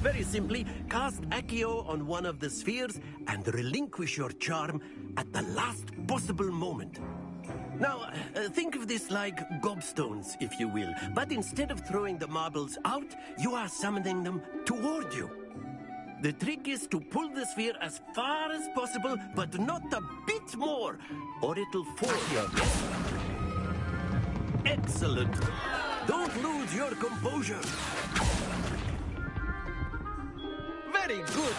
Very simply, cast Accio on one of the spheres and relinquish your charm at the last possible moment. Now, think of this like gobstones, if you will, but instead of throwing the marbles out, you are summoning them toward you. The trick is to pull the sphere as far as possible, but not a bit more, or it'll fall you. Excellent. Don't lose your composure. Very good.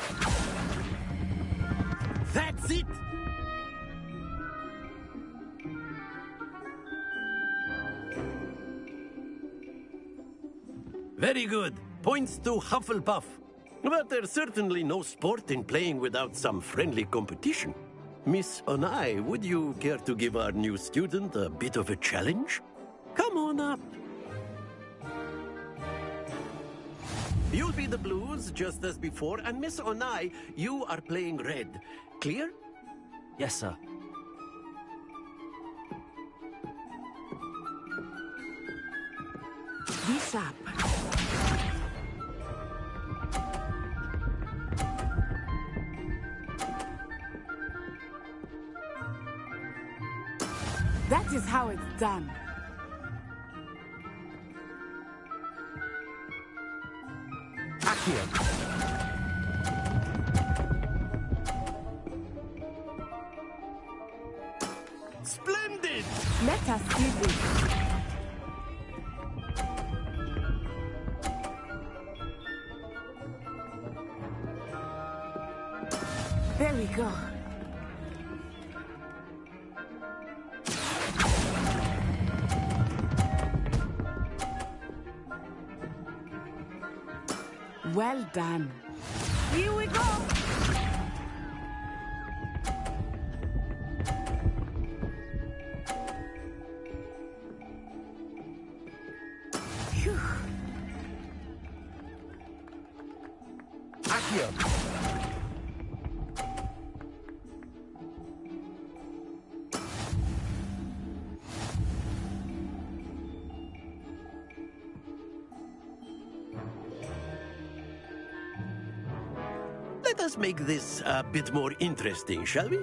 That's it. Very good. Points to Hufflepuff. But there's certainly no sport in playing without some friendly competition. Miss Onai, would you care to give our new student a bit of a challenge? Come on up. You'll be the blues, just as before, and Miss Onai, you are playing red. Clear? Yes, sir. Be sharp. That is how it's done. Accio. Splendid! Let us do this. There we go. Well done. Here we go. Phew. Accio. Let us make this a bit more interesting, shall we?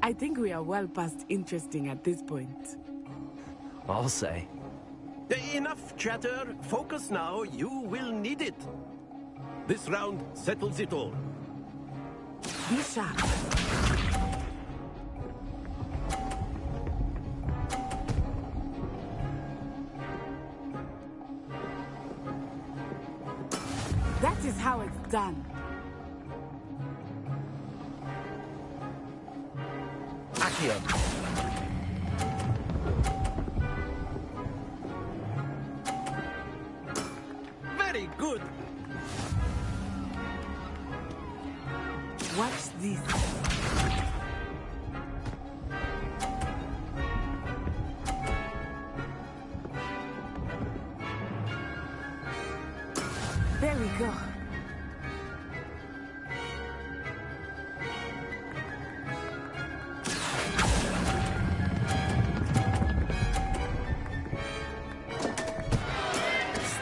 I think we are well past interesting at this point. I'll say. Enough chatter. Focus now. You will need it. This round settles it all. Be sharp. That is how it's done. Accio. Very good. Watch this. There we go.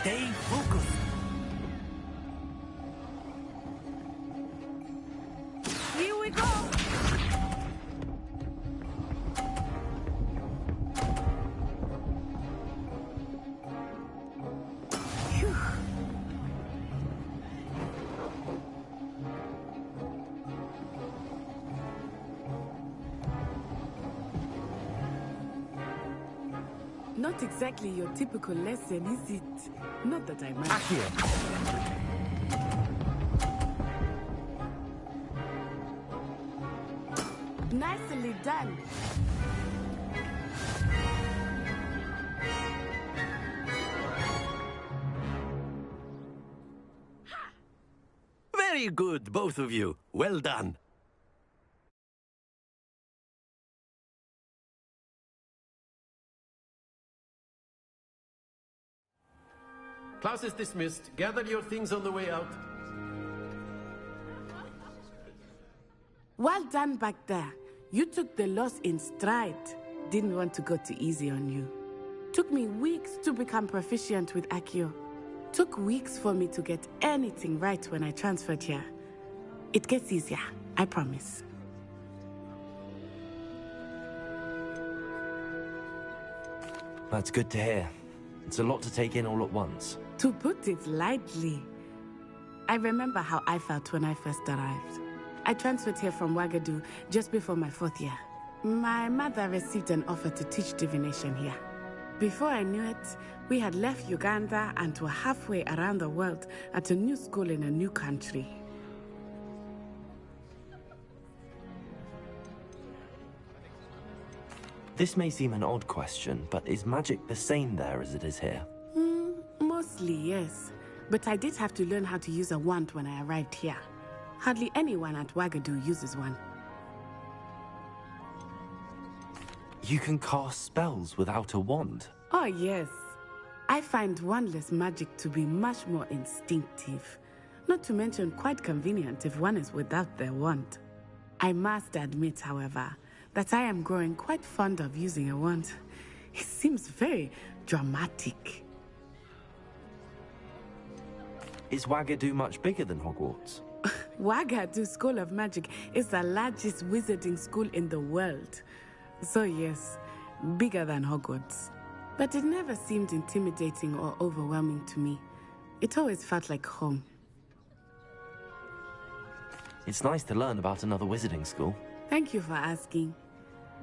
Stay focused. Here we go. Phew. Not exactly your typical lesson, is it? Not that I mind. Accio. Nicely done. Very good, both of you. Well done. Class is dismissed. Gather your things on the way out. Well done back there. You took the loss in stride. Didn't want to go too easy on you. Took me weeks to become proficient with Accio. Took weeks for me to get anything right when I transferred here. It gets easier, I promise. That's good to hear. It's a lot to take in all at once. To put it lightly, I remember how I felt when I first arrived. I transferred here from Ouagadougou just before my 4th year. My mother received an offer to teach divination here. Before I knew it, we had left Uganda and were halfway around the world at a new school in a new country. This may seem an odd question, but is magic the same there as it is here? Mostly, yes. But I did have to learn how to use a wand when I arrived here. Hardly anyone at Ouagadougou uses one. You can cast spells without a wand? Oh, yes. I find wandless magic to be much more instinctive. Not to mention quite convenient if one is without their wand. I must admit, however, that I am growing quite fond of using a wand. It seems very dramatic. Is Wagadu much bigger than Hogwarts? Wagadu School of Magic is the largest wizarding school in the world. So yes, bigger than Hogwarts. But it never seemed intimidating or overwhelming to me. It always felt like home. It's nice to learn about another wizarding school. Thank you for asking.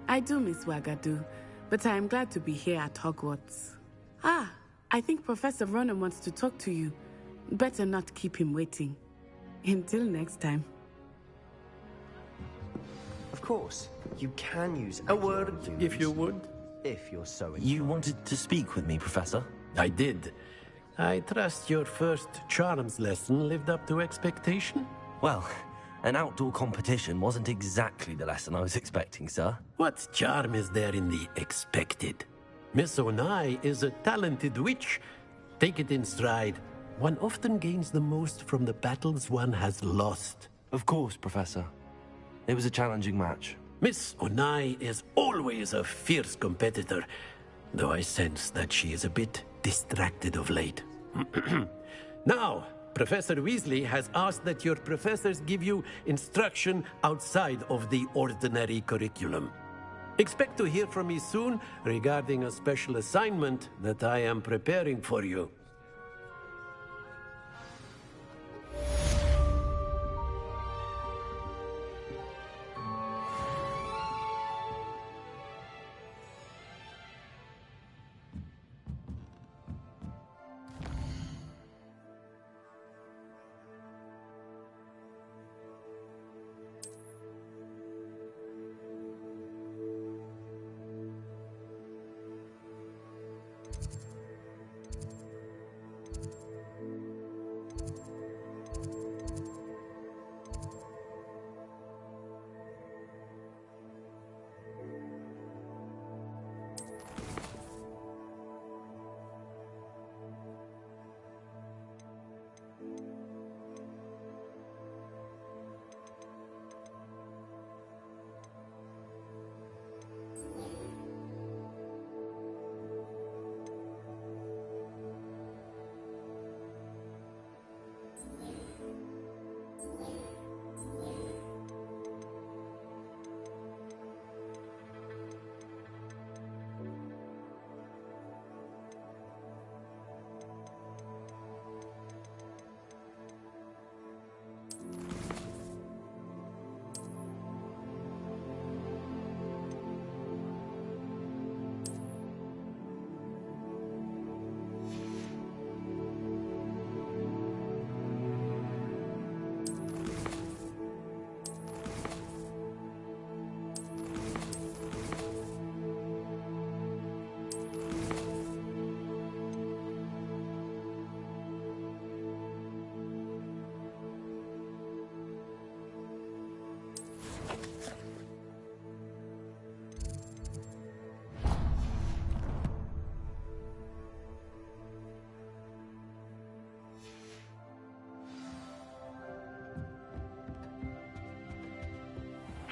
I do miss Wagadu, but I am glad to be here at Hogwarts. Ah, I think Professor Ronan wants to talk to you. Better not keep him waiting. Until next time. Of course, you can use a word, if you would. If you're so inclined. You wanted to speak with me, Professor? I did. I trust your first charms lesson lived up to expectation? Well, an outdoor competition wasn't exactly the lesson I was expecting, sir. What charm is there in the expected? Miss Onai is a talented witch. Take it in stride. One often gains the most from the battles one has lost. Of course, Professor. It was a challenging match. Miss Onai is always a fierce competitor, though I sense that she is a bit distracted of late. Now, Professor Weasley has asked that your professors give you instruction outside of the ordinary curriculum. Expect to hear from me soon regarding a special assignment that I am preparing for you.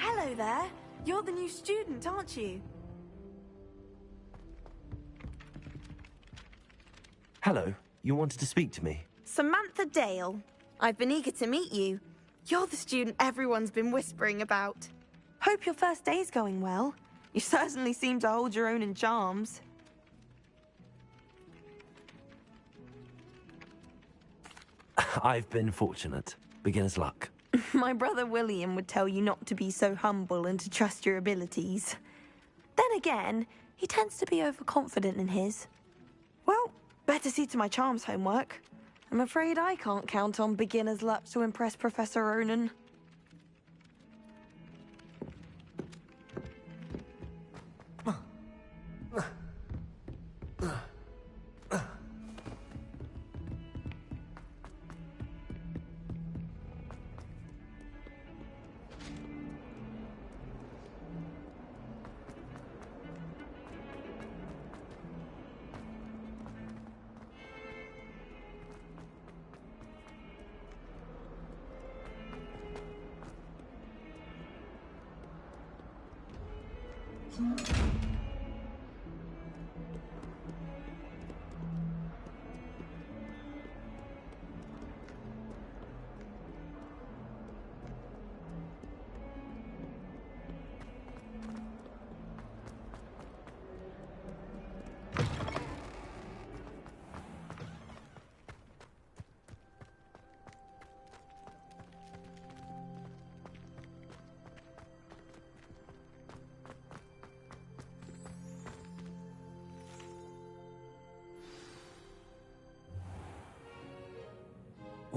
Hello there. You're the new student, aren't you? Hello. You wanted to speak to me? Samantha Dale. I've been eager to meet you. You're the student everyone's been whispering about. Hope your first day's going well. You certainly seem to hold your own in charms. I've been fortunate. Beginner's luck. My brother William would tell you not to be so humble and to trust your abilities. Then again, he tends to be overconfident in his. Well, better see to my charms homework. I'm afraid I can't count on beginner's luck to impress Professor Ronan.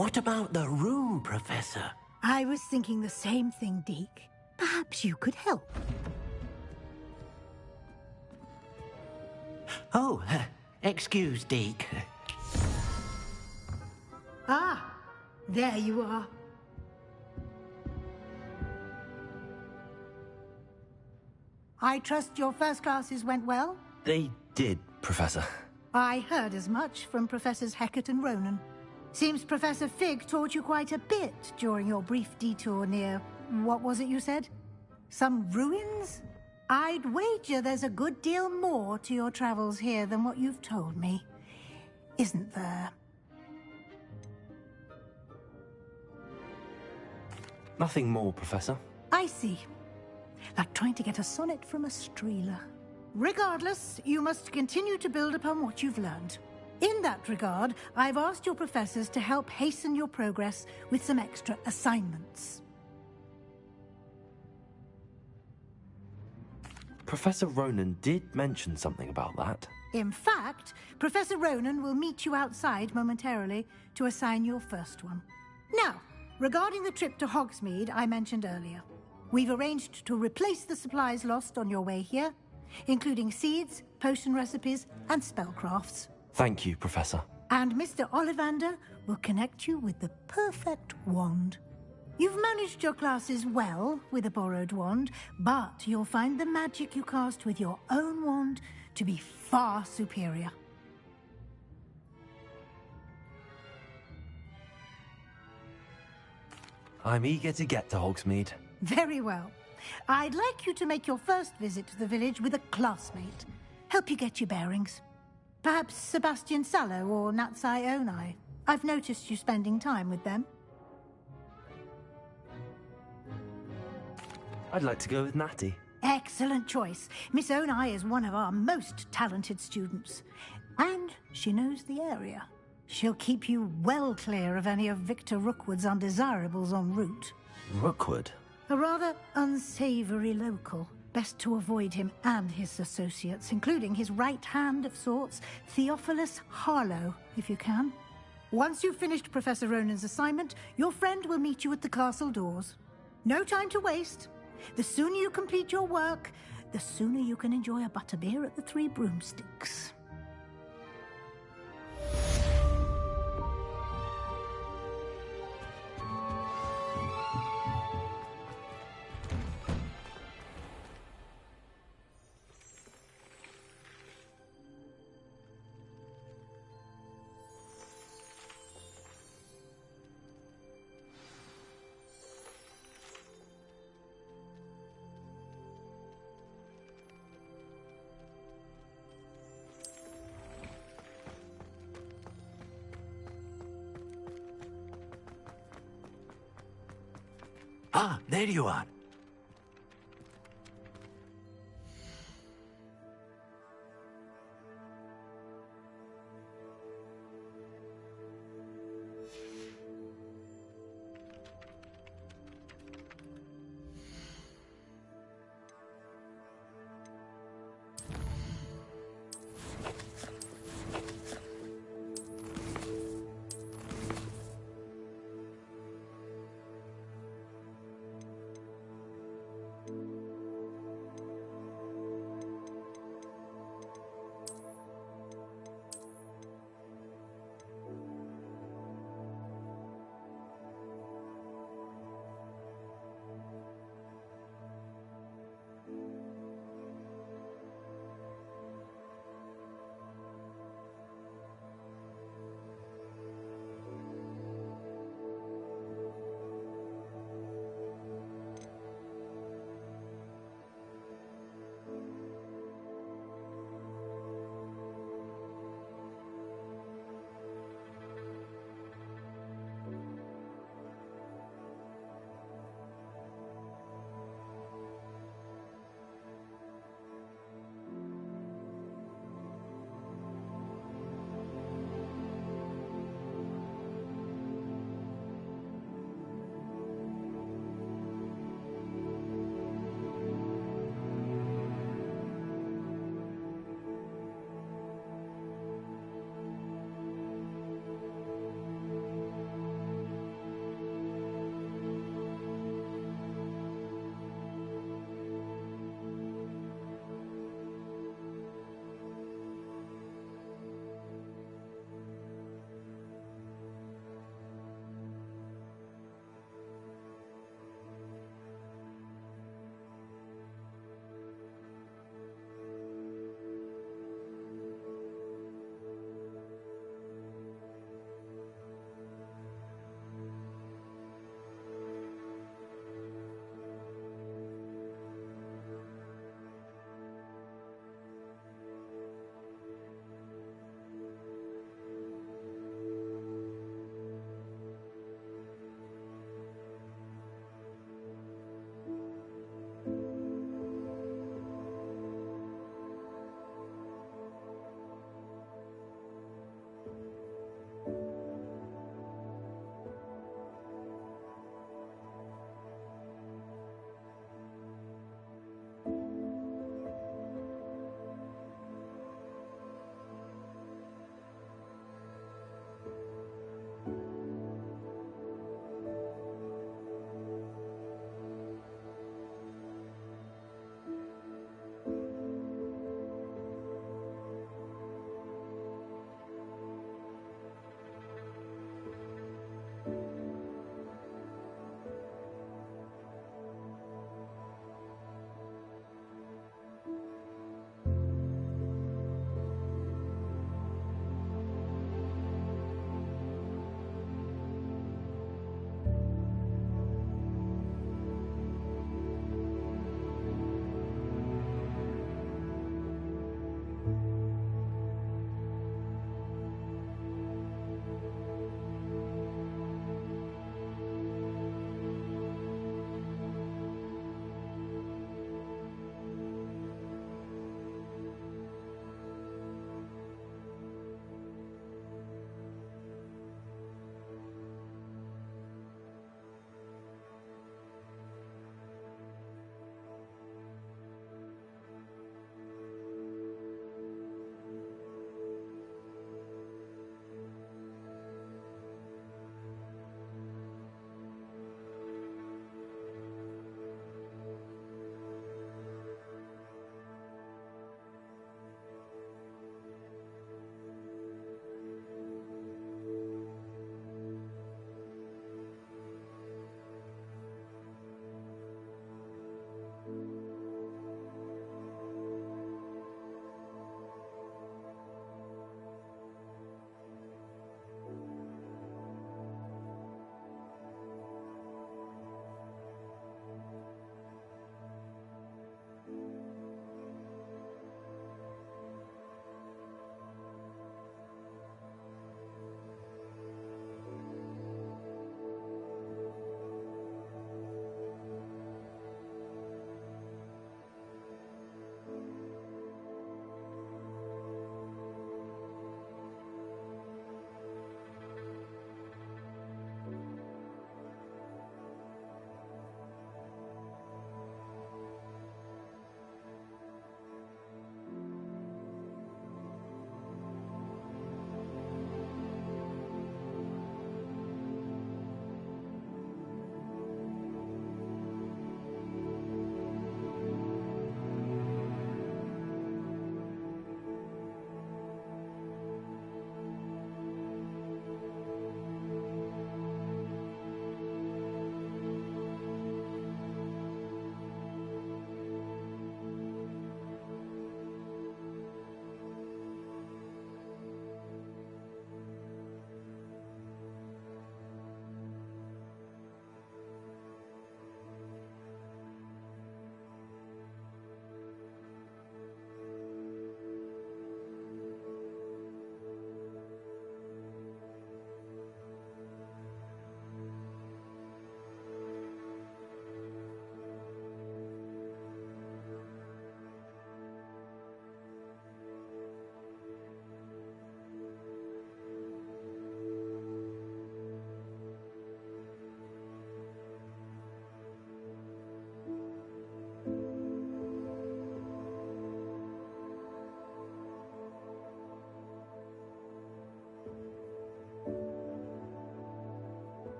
What about the room, Professor? I was thinking the same thing, Deke. Perhaps you could help. Oh, excuse, Deke. Ah, there you are. I trust your first classes went well? They did, Professor. I heard as much from Professors Hecat and Ronan. Seems Professor Fig taught you quite a bit during your brief detour near... what was it you said? Some ruins? I'd wager there's a good deal more to your travels here than what you've told me. Isn't there? Nothing more, Professor. I see. Like trying to get a sonnet from a streeler. Regardless, you must continue to build upon what you've learned. In that regard, I've asked your professors to help hasten your progress with some extra assignments. Professor Ronan did mention something about that. In fact, Professor Ronan will meet you outside momentarily to assign your first one. Now, regarding the trip to Hogsmeade I mentioned earlier, we've arranged to replace the supplies lost on your way here, including seeds, potion recipes, and spellcrafts. Thank you, Professor. And Mr. Ollivander will connect you with the perfect wand. You've managed your classes well with a borrowed wand, but you'll find the magic you cast with your own wand to be far superior. I'm eager to get to Hogsmeade. Very well. I'd like you to make your first visit to the village with a classmate. Help you get your bearings. Perhaps Sebastian Sallow or Natsai Onai. I've noticed you spending time with them. I'd like to go with Natty. Excellent choice. Miss Onai is one of our most talented students. And she knows the area. She'll keep you well clear of any of Victor Rookwood's undesirables en route. Rookwood? A rather unsavory local. Best to avoid him and his associates, including his right hand of sorts, Theophilus Harlow, if you can. Once you've finished Professor Ronan's assignment, your friend will meet you at the castle doors. No time to waste. The sooner you complete your work, the sooner you can enjoy a butterbeer at the Three Broomsticks. Ah, there you are.